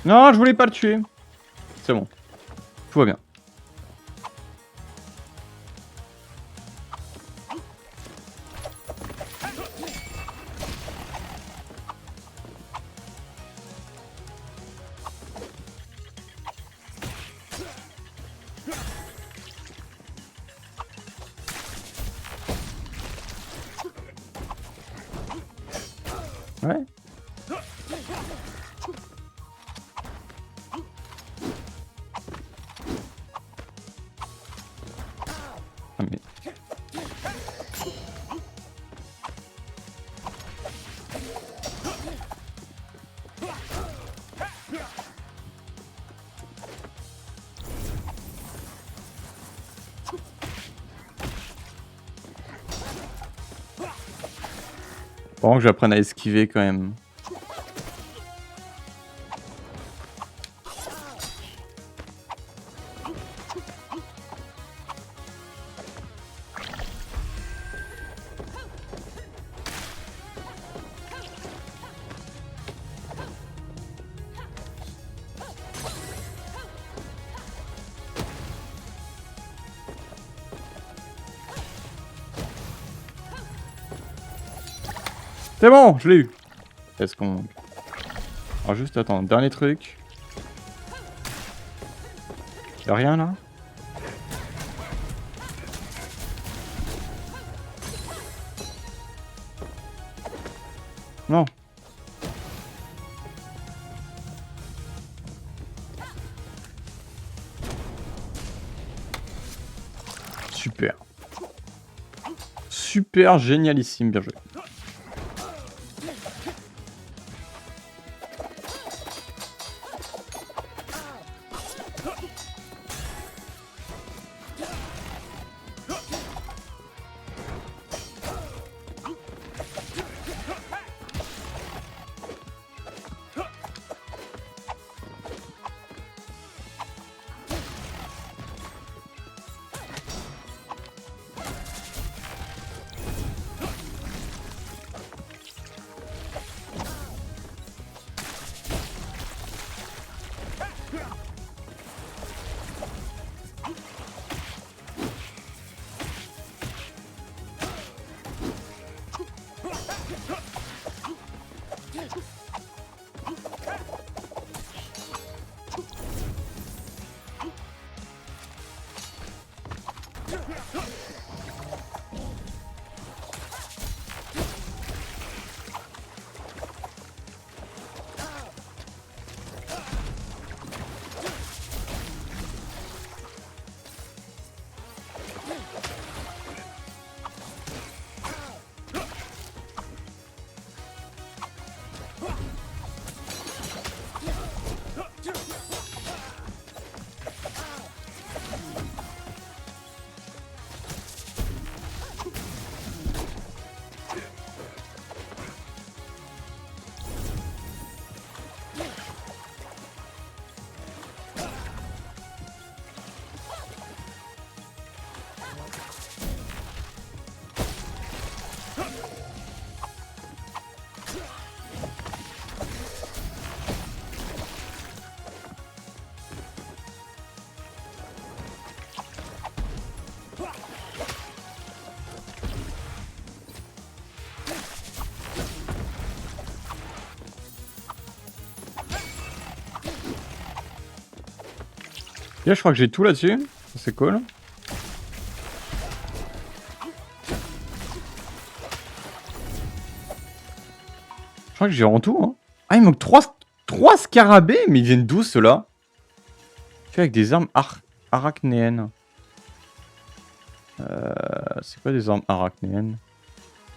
Non, je voulais pas le tuer. C'est bon. Tout va bien. Ouais. Ah, mais... Faut vraiment que j'apprenne à esquiver quand même. C'est bon, je l'ai eu. Est-ce qu'on... Alors juste, attends, dernier truc. Y'a rien là? Non. Super. Super génialissime, bien joué. Là, je crois que j'ai tout là-dessus. C'est cool. Je crois que j'ai en tout. Hein. Ah, il manque 3 scarabées, mais ils viennent d'où ceux-là? Fait avec des armes arachnéennes. C'est quoi des armes arachnéennes?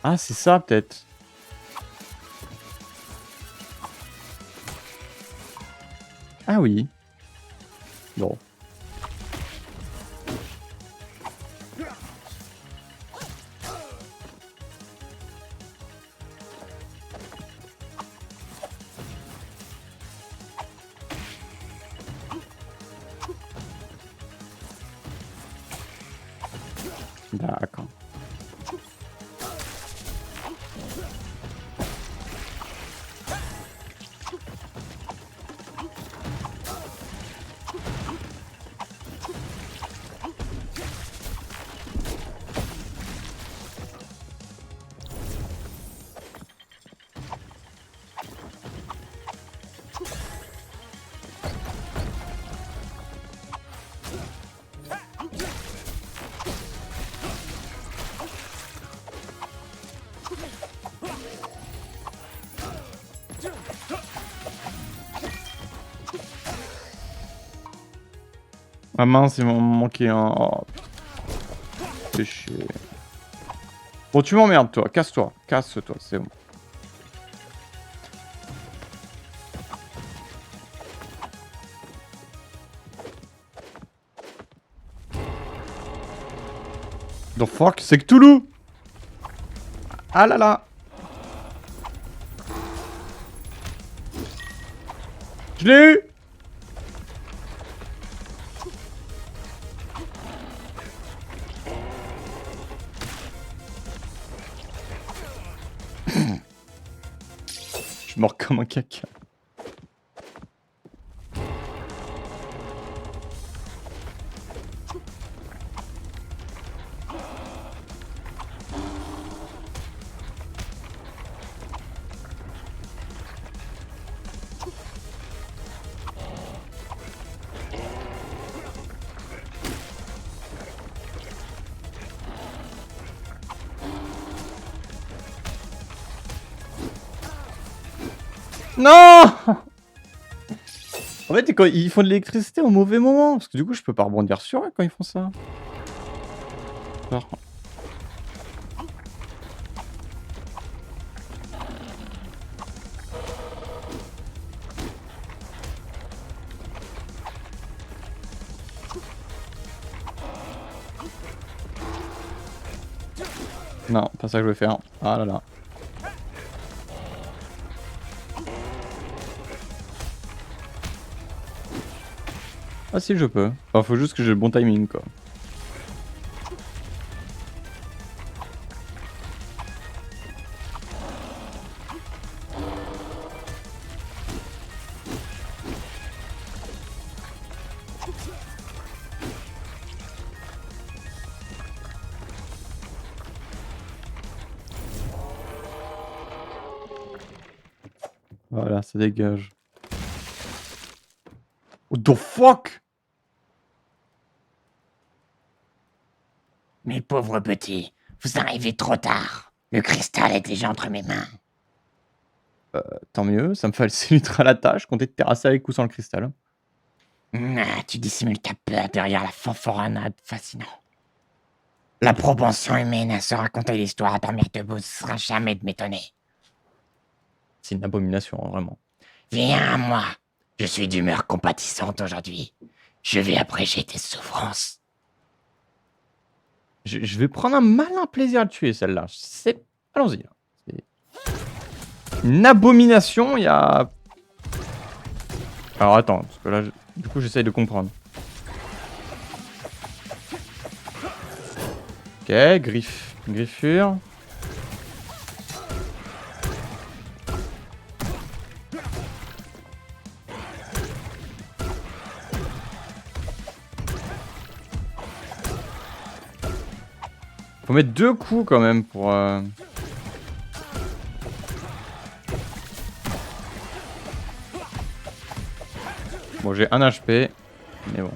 Ah, c'est ça peut-être. Ah oui. Bon. D'accord. Ah mince, il m'en manquait un. Oh, c'est chier. Bon, tu m'emmerdes, toi. Casse-toi. Casse-toi, c'est bon. The fuck, c'est Cthulhu! Ah là là! Je l'ai eu! Je suis mort comme un caca. Non! En fait, quand ils font de l'électricité au mauvais moment. Parce que du coup, je peux pas rebondir sur eux quand ils font ça. Alors... Non, pas ça que je veux faire. Ah là là. Ah si, je peux. Enfin, faut juste que j'ai le bon timing, quoi. Voilà, ça dégage. What the fuck? Mes pauvres petits, vous arrivez trop tard. Le cristal est déjà entre mes mains. Tant mieux, ça me facilitera la tâche. Comptez de terrasser avec ou sans le cristal. Tu dissimules ta peur derrière la fanfaronade fascinant. La propension humaine à se raconter l'histoire à dormir debout ne sera jamais de m'étonner. C'est une abomination, hein, vraiment. Viens à moi. Je suis d'humeur compatissante aujourd'hui. Je vais abréger tes souffrances. Je vais prendre un malin plaisir à le tuer, celle-là. Allons-y. C'est une abomination, il y a... Alors attends, parce que là, du coup, j'essaye de comprendre. Ok, griffure. Faut mettre 2 coups quand même pour... Bon, j'ai 1 HP, mais bon.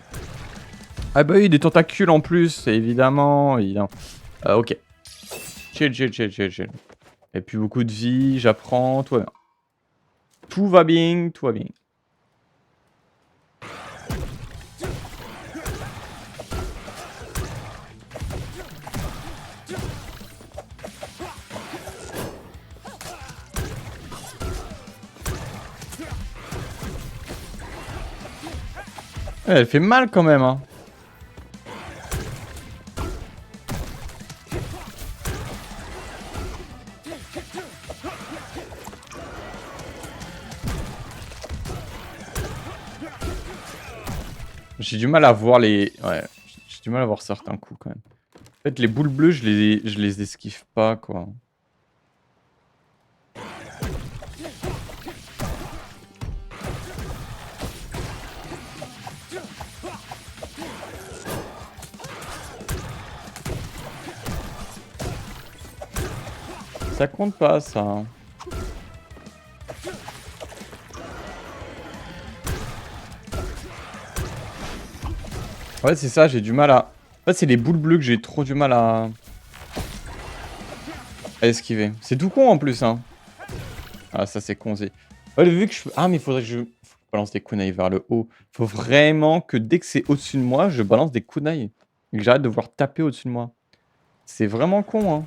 Ah bah oui, des tentacules en plus, évidemment. Ok. Chill. Et puis beaucoup de vie, j'apprends, tout va bien. Tout va bien, tout va bien. Elle fait mal quand même, hein. J'ai du mal à voir les... Ouais, j'ai du mal à voir certains coups quand même. En fait, les boules bleues, je les esquive pas, quoi. Ça compte pas, ça. Ouais, c'est ça, j'ai du mal à... En fait, c'est les boules bleues que j'ai trop du mal à esquiver. C'est tout con en plus, hein. Ah, ça c'est con, c'est... Ouais, vu que je... Ah, mais il faudrait que je balance des kunai vers le haut. Faut vraiment que dès que c'est au-dessus de moi, je balance des kunai. Et que j'arrête de voir taper au-dessus de moi. C'est vraiment con, hein.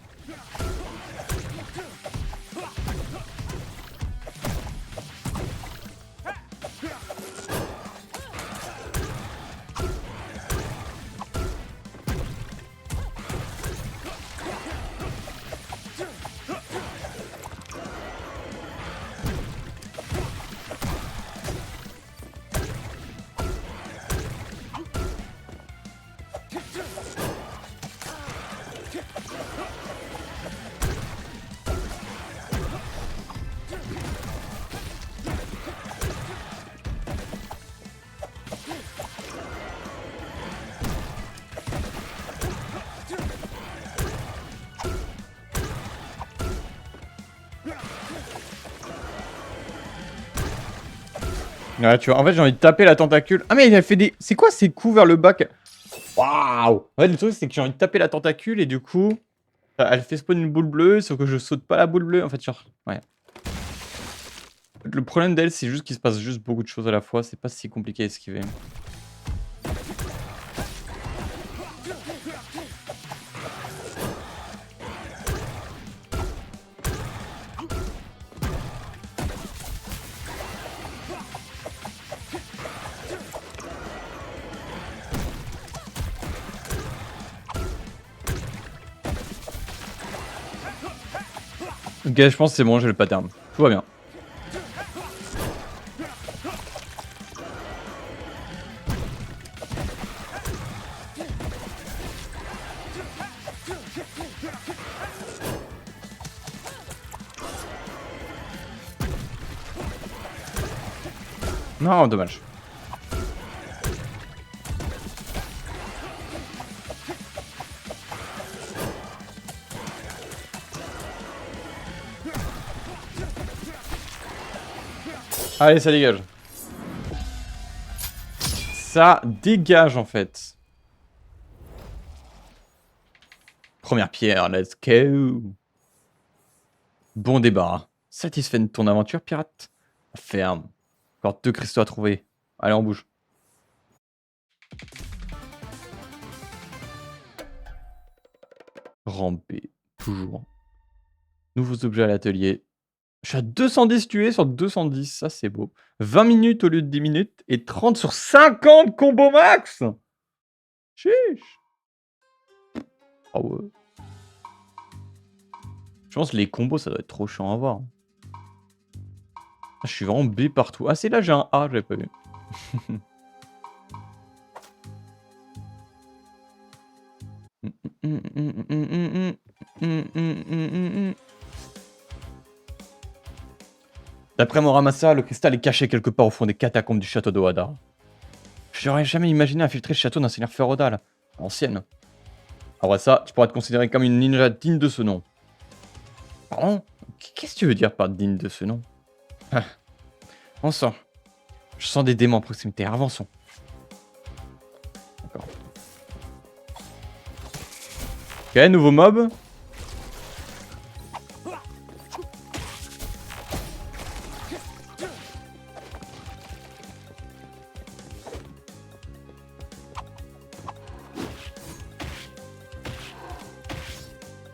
Ouais, tu vois, en fait, j'ai envie de taper la tentacule. Ah, mais elle fait des... C'est quoi ces coups vers le bas Waouh! En fait, le truc, c'est que j'ai envie de taper la tentacule et du coup, elle fait spawn une boule bleue, sauf que je saute pas la boule bleue. En fait, genre, ouais. Le problème d'elle, c'est juste qu'il se passe juste beaucoup de choses à la fois. C'est pas si compliqué à esquiver. Ok, je pense que c'est bon, j'ai le pattern. Tout va bien. Non, dommage. Allez, ça dégage. Ça dégage, en fait. Première pierre, let's go. Bon débarras. Satisfait de ton aventure, pirate? Ferme. Encore 2 cristaux à trouver. Allez, on bouge. Ramper. Toujours. Nouveaux objets à l'atelier. Je suis à 210 tués sur 210. Ça, c'est beau. 20 minutes au lieu de 10 minutes. Et 30 sur 50 combo max. Chiche. Ah ouais. Je pense que les combos, ça doit être trop chiant à voir. Ah, je suis vraiment B partout. Ah, c'est là, j'ai un A, j'avais pas vu. D'après mon ramassage, le cristal est caché quelque part au fond des catacombes du château de Hadar. J'aurais jamais imaginé infiltrer le château d'un seigneur féodal. Ancienne. Alors ça, tu pourrais te considérer comme une ninja digne de ce nom. Pardon? Qu'est-ce que tu veux dire par digne de ce nom? On sent. Je sens des démons à proximité. Avançons. D'accord. Ok, nouveau mob.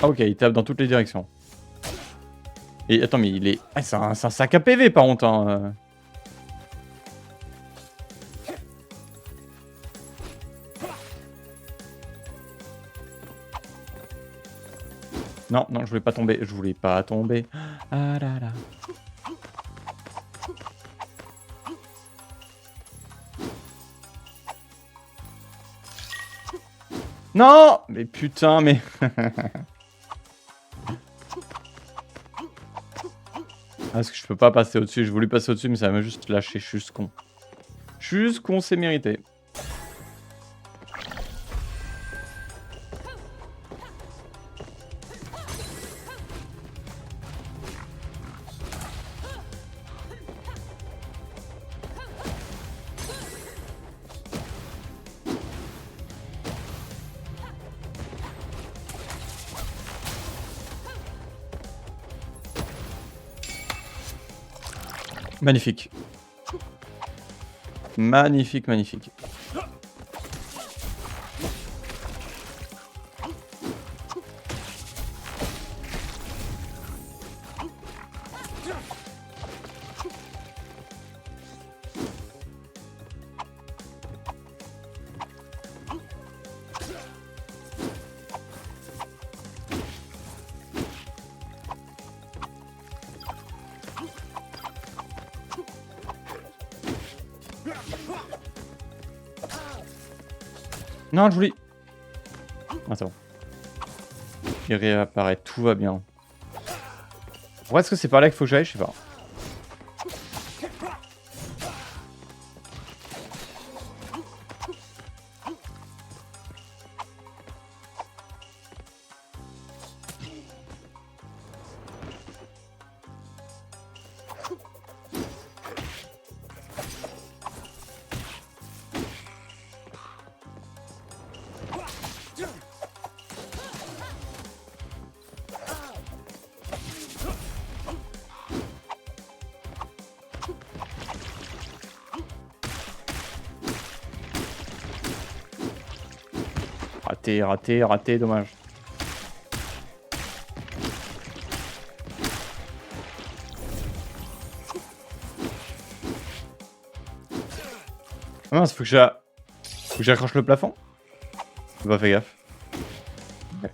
Ah ok, il tape dans toutes les directions. Et attends, mais il est... Ah, c'est un sac à PV par contre. Hein. Non, non, je voulais pas tomber. Je voulais pas tomber. Ah là là. Non! Mais putain, mais... Ah, parce que je peux pas passer au-dessus. J'ai voulu passer au-dessus, mais ça m'a juste lâché. Je suis juste con. Juste con, c'est mérité. Magnifique. Magnifique, magnifique. Non, je voulais... Ah, c'est bon. Il réapparaît, tout va bien. Pourquoi est-ce que c'est par là qu'il faut que j'aille? Je sais pas. Raté, raté, raté, dommage. Ah mince, faut que j'accroche le plafond. J'ai pas fait gaffe. Okay.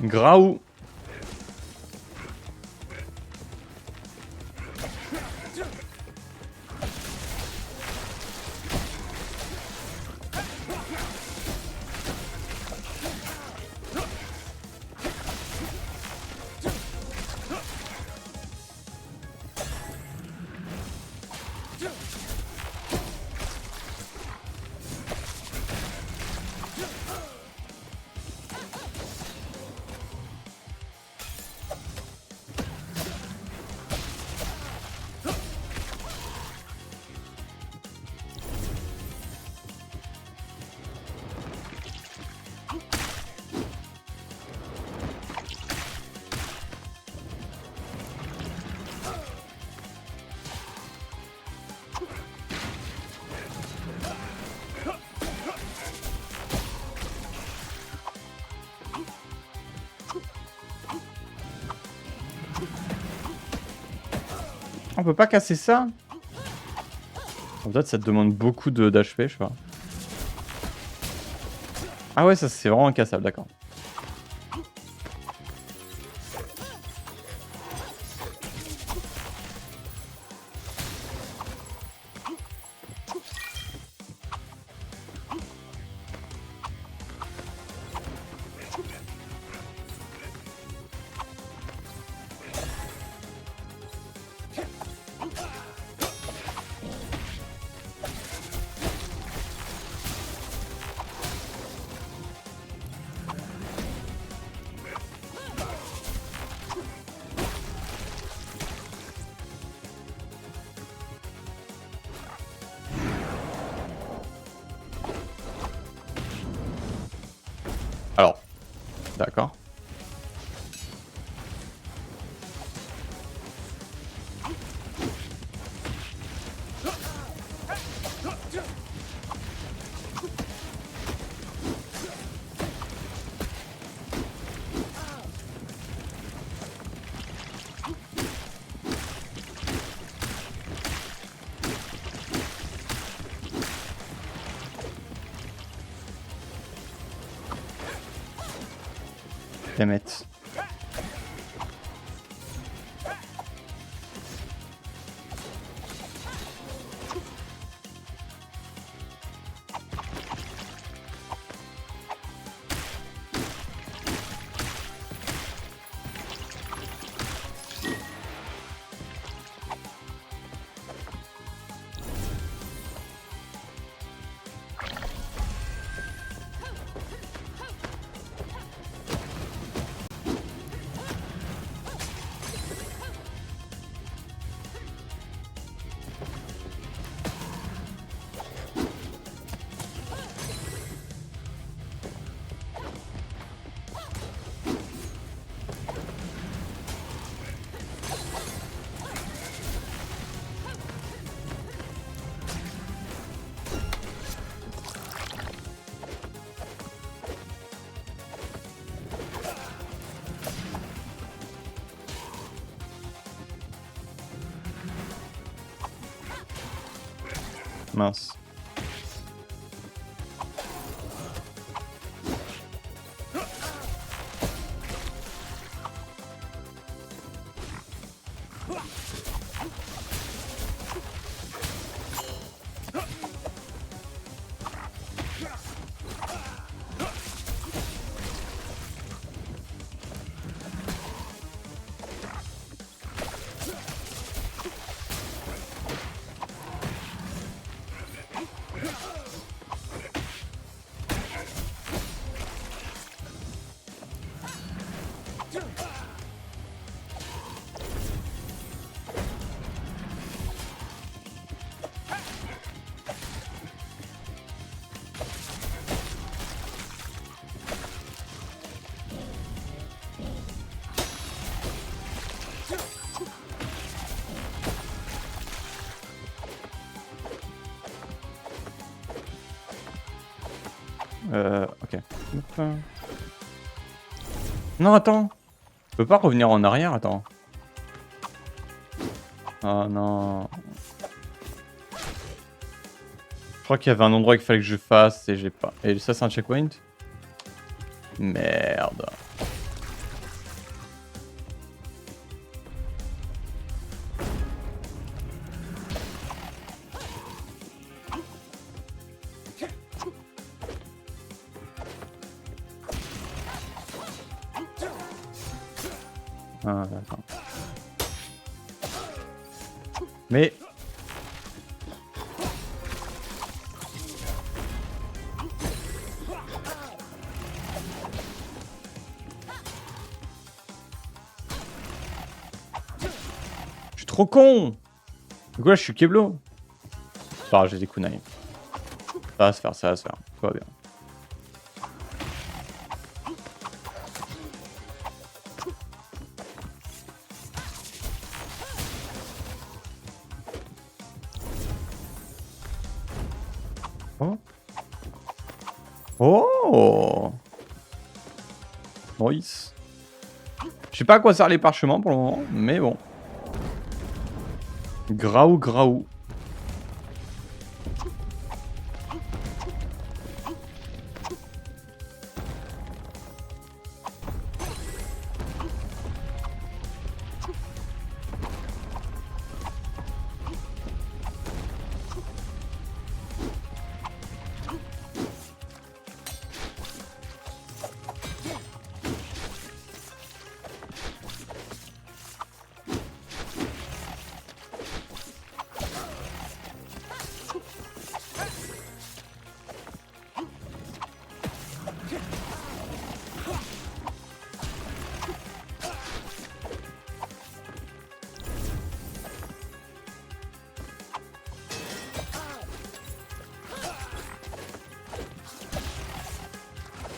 Graou. On peut pas casser ça? Peut-être ça te demande beaucoup d'HP, je sais pas. Ah ouais, ça c'est vraiment incassable, d'accord. Alors, d'accord. Damn it. Mince. Ok. Hop. Non, attends. Je peux pas revenir en arrière, attends. Oh non. Je crois qu'il y avait un endroit qu'il fallait que je fasse et j'ai pas. Et ça, c'est un checkpoint? Merde. Ah, d'accord. Mais... Je suis trop con. Du coup là je suis Keblo. Ah, j'ai des kunai. Ça va se faire, ça va se faire. Tout va bien. Oh. Oh. Nice. Je sais pas à quoi servent les parchemins pour le moment, mais bon. Graou, graou.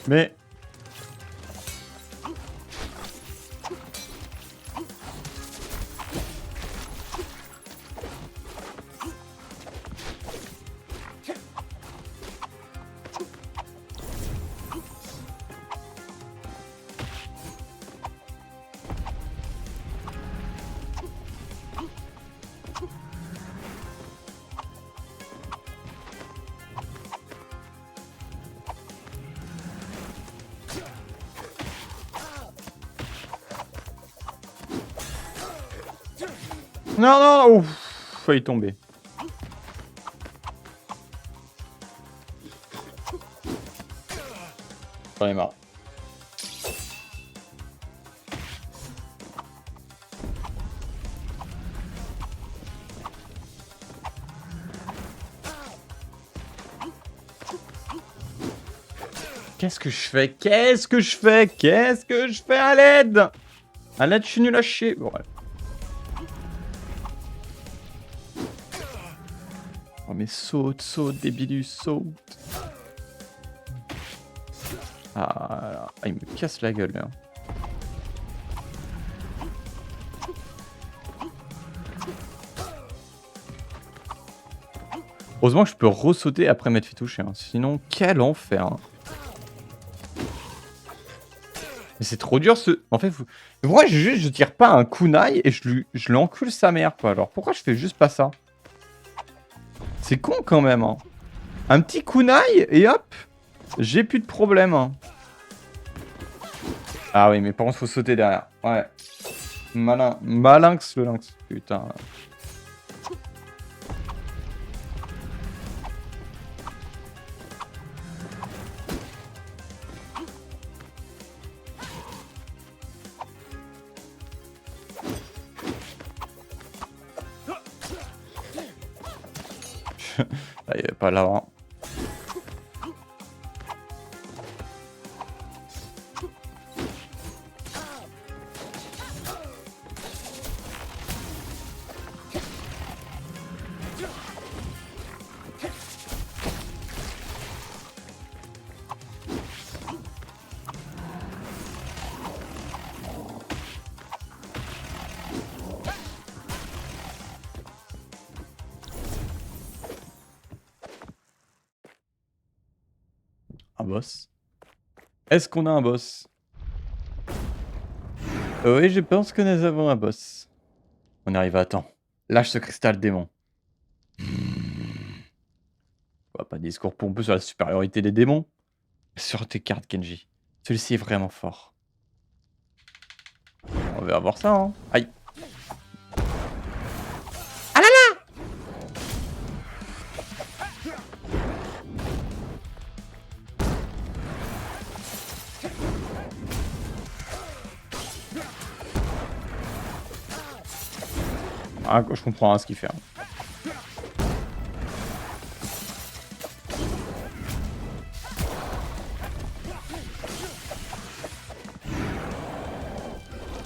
Mais... Non, non, ouf, failli tomber. J'en ai marre. Qu'est-ce que je fais? Qu'est-ce que je fais? Qu'est-ce que je fais à l'aide? À l'aide, je suis nul à chier. Bon, ouais. Oh mais saute, saute, débilus, saute. Ah, il me casse la gueule là. Heureusement que je peux ressauter après m'être fait toucher. Hein. Sinon, quel enfer. Hein. Mais c'est trop dur ce... En fait, moi je tire pas un kunai et je l'encule sa mère quoi. Alors pourquoi je fais juste pas ça? C'est con quand même. Hein. Un petit kunai et hop, j'ai plus de problème. Hein. Ah oui, mais par contre faut sauter derrière. Ouais. Malin. Malinx le lynx. Putain. Ah, il est pas là. Hein. Un boss. Est-ce qu'on a un boss? Oui, je pense que nous avons un boss. On arrive à temps. Lâche ce cristal démon. Pas de discours pompeux sur la supériorité des démons. Sur tes cartes, Kenji. Celui-ci est vraiment fort. On va voir ça, hein. Aïe. Ah là là! Ah, je comprends hein, ce qu'il fait. Hein.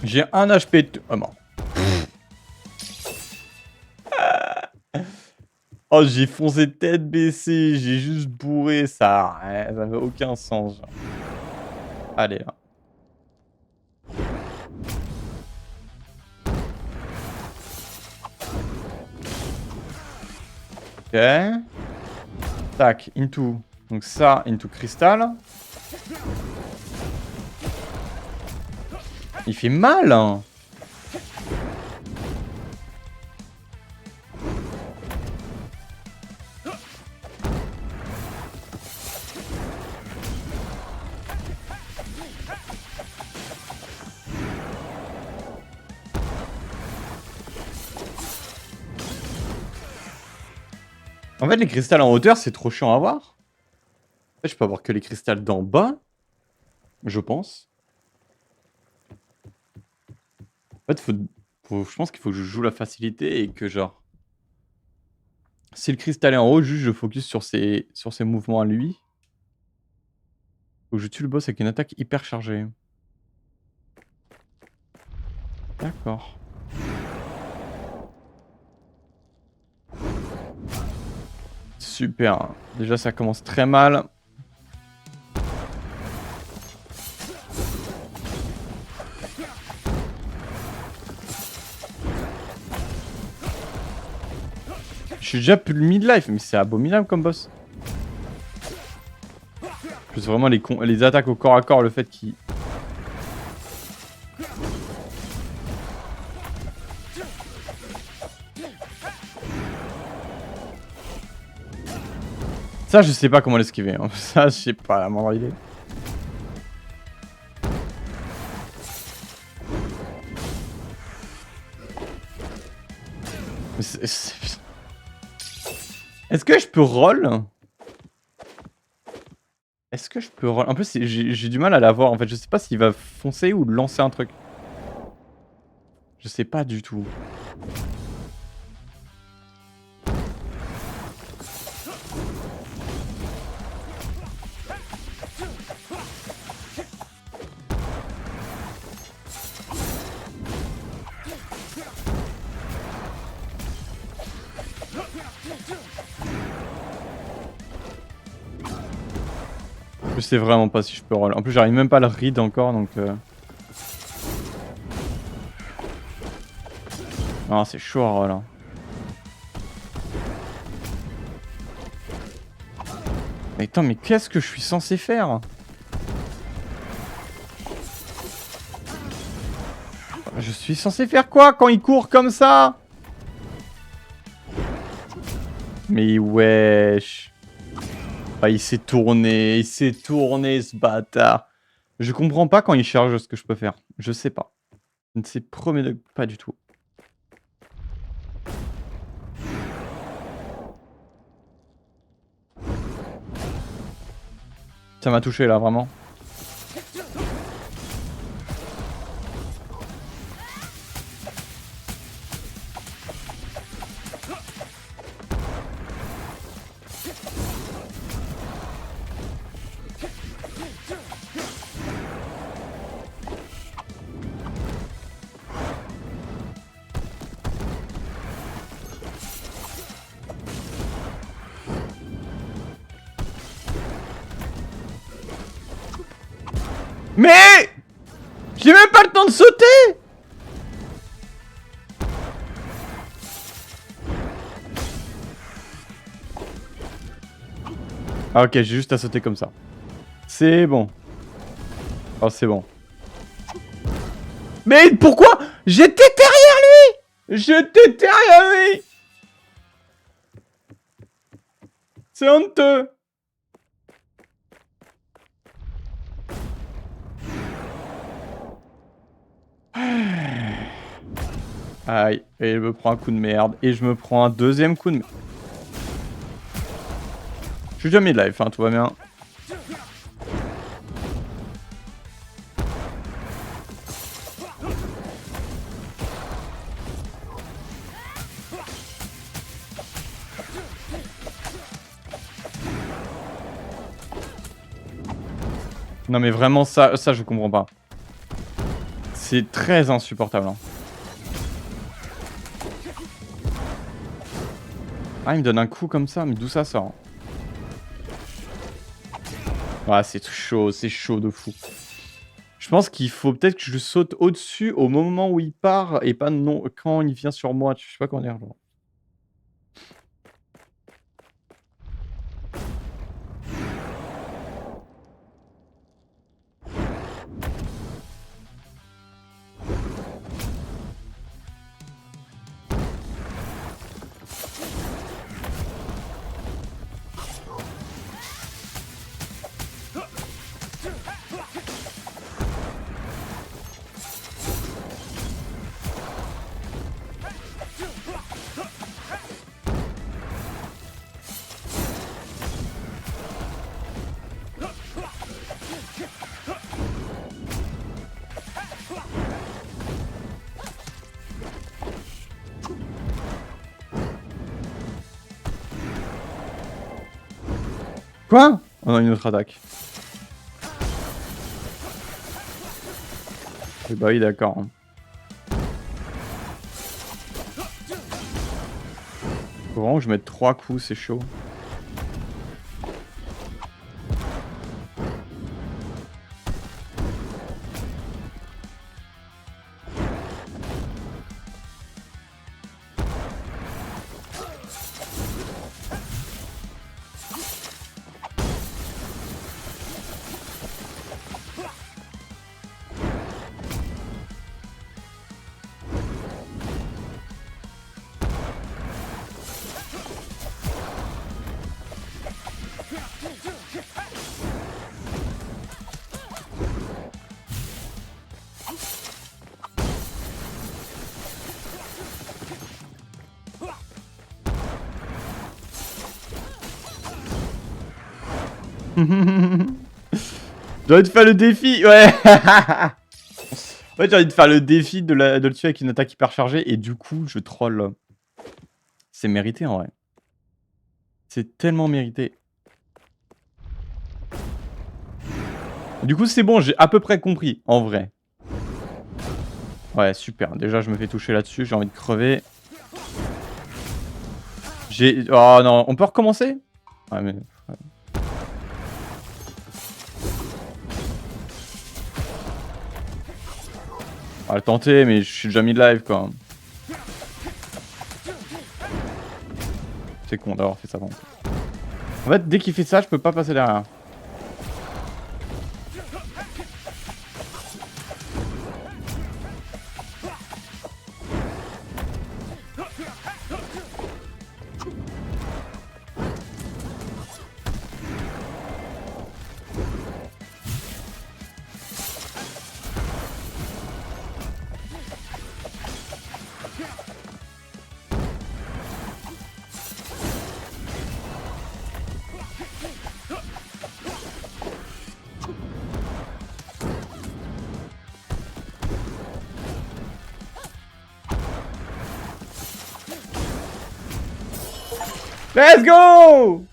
J'ai un HP de... Oh, mort. Oh, j'ai foncé tête baissée, j'ai juste bourré, ça avait aucun sens. Genre. Allez, là. Ok. Tac, into. Donc ça, into cristal. Il fait mal, hein. En fait, les cristals en hauteur, c'est trop chiant à voir. En fait, je peux avoir que les cristals d'en bas. Je pense. En fait, je pense qu'il faut que je joue la facilité et que genre... Si le cristal est en haut, juste je focus sur ses mouvements à lui. Faut que je tue le boss avec une attaque hyper chargée. D'accord. Super. Déjà, ça commence très mal. Je suis déjà plus le mid-life, mais c'est abominable comme boss. Plus vraiment les attaques au corps à corps, le fait qu'il... Ça, je sais pas comment l'esquiver. Hein. Ça, je sais pas la moindre idée. Est-ce que je peux roll? Est-ce que je peux roll? En plus, j'ai du mal à la voir. En fait, je sais pas s'il va foncer ou lancer un truc. Je sais pas du tout. Je sais vraiment pas si je peux roll. En plus, j'arrive même pas à le read encore, donc... Ah, c'est chaud à roll. Hein. Mais attends, mais qu'est-ce que je suis censé faire? Je suis censé faire quoi quand il court comme ça? Mais wesh. Ah, il s'est tourné ce bâtard. Je comprends pas quand il charge ce que je peux faire. Je sais pas. Je ne sais pas du tout. Ça m'a touché là, vraiment. Mais j'ai même pas le temps de sauter. Ah ok, j'ai juste à sauter comme ça. C'est bon. Oh c'est bon. Mais pourquoi? J'étais derrière lui. J'étais derrière lui. C'est honteux. Aïe, et je me prends un coup de merde. Et je me prends un deuxième coup de merde. Je suis jamais live, hein, tout va bien. Non mais vraiment ça je comprends pas. C'est très insupportable. Hein. Ah il me donne un coup comme ça, mais d'où ça sort? Ah c'est chaud de fou. Je pense qu'il faut peut-être que je saute au-dessus au moment où il part et pas non quand il vient sur moi. Je sais pas comment dire. Genre. Quoi? On a une autre attaque. Eh bah oui d'accord. Hein. Faut vraiment que je mette 3 coups, c'est chaud. J'ai envie de faire le défi, ouais. Ouais, j'ai envie de faire le défi de le tuer avec une attaque hyper chargée et du coup, je troll. C'est mérité en vrai. C'est tellement mérité. Du coup, c'est bon, j'ai à peu près compris, en vrai. Ouais, super. Déjà, je me fais toucher là-dessus, j'ai envie de crever. Oh non, on peut recommencer? Ouais, mais... Ouais. On va le tenter, mais je suis déjà mis de live, quoi. C'est con d'avoir fait ça. En fait, dès qu'il fait ça, je peux pas passer derrière. Let's go!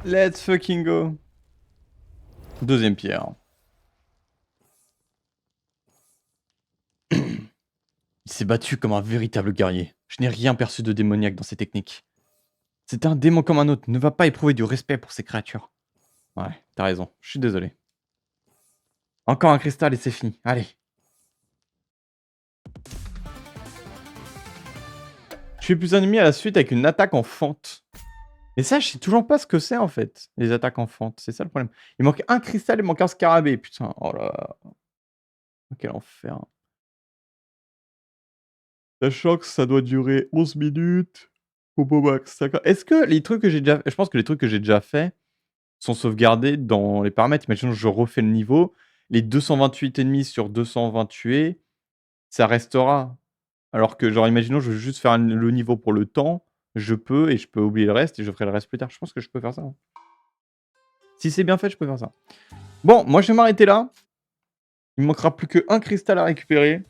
Let's fucking go. Deuxième pierre. Il s'est battu comme un véritable guerrier. Je n'ai rien perçu de démoniaque dans ses techniques. C'est un démon comme un autre. Ne va pas éprouver du respect pour ces créatures. Ouais, t'as raison. Je suis désolé. Encore un cristal et c'est fini. Allez. Tu es plus un ennemi à la suite avec une attaque en fente. Et ça, je sais toujours pas ce que c'est en fait, les attaques en fente. C'est ça le problème. Il manque un cristal, il manque un scarabée. Putain, oh là là. Quel enfer. Sachant que ça doit durer 11 minutes. Combo max, d'accord. Est-ce que les trucs que j'ai déjà... Je pense que les trucs que j'ai déjà fait sont sauvegardés dans les paramètres. Imaginons que je refais le niveau. Les 228 ennemis sur 220 tués, ça restera. Alors que, genre, imaginons, je veux juste faire le niveau pour le temps. Je peux, et je peux oublier le reste, et je ferai le reste plus tard. Je pense que je peux faire ça. Hein. Si c'est bien fait, je peux faire ça. Bon, moi, je vais m'arrêter là. Il me manquera plus qu'un cristal à récupérer.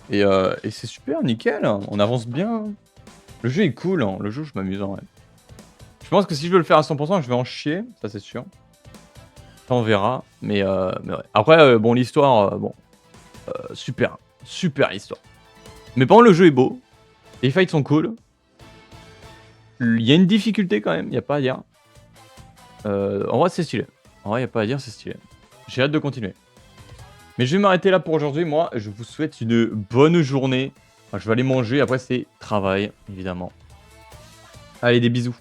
Et c'est super, nickel. On avance bien. Le jeu est cool. Hein. Le jeu, je m'amuse en vrai. Je pense que si je veux le faire à 100%, je vais en chier, ça c'est sûr. Ça, on verra, mais ouais. Après, bon, l'histoire, super, super histoire. Mais par contre, le jeu est beau, les fights sont cool. Il y a une difficulté quand même, il y a pas à dire. En vrai, c'est stylé. En vrai, il y a pas à dire, c'est stylé. J'ai hâte de continuer. Mais je vais m'arrêter là pour aujourd'hui. Moi, je vous souhaite une bonne journée. Enfin, je vais aller manger. Après, c'est travail, évidemment. Allez, des bisous.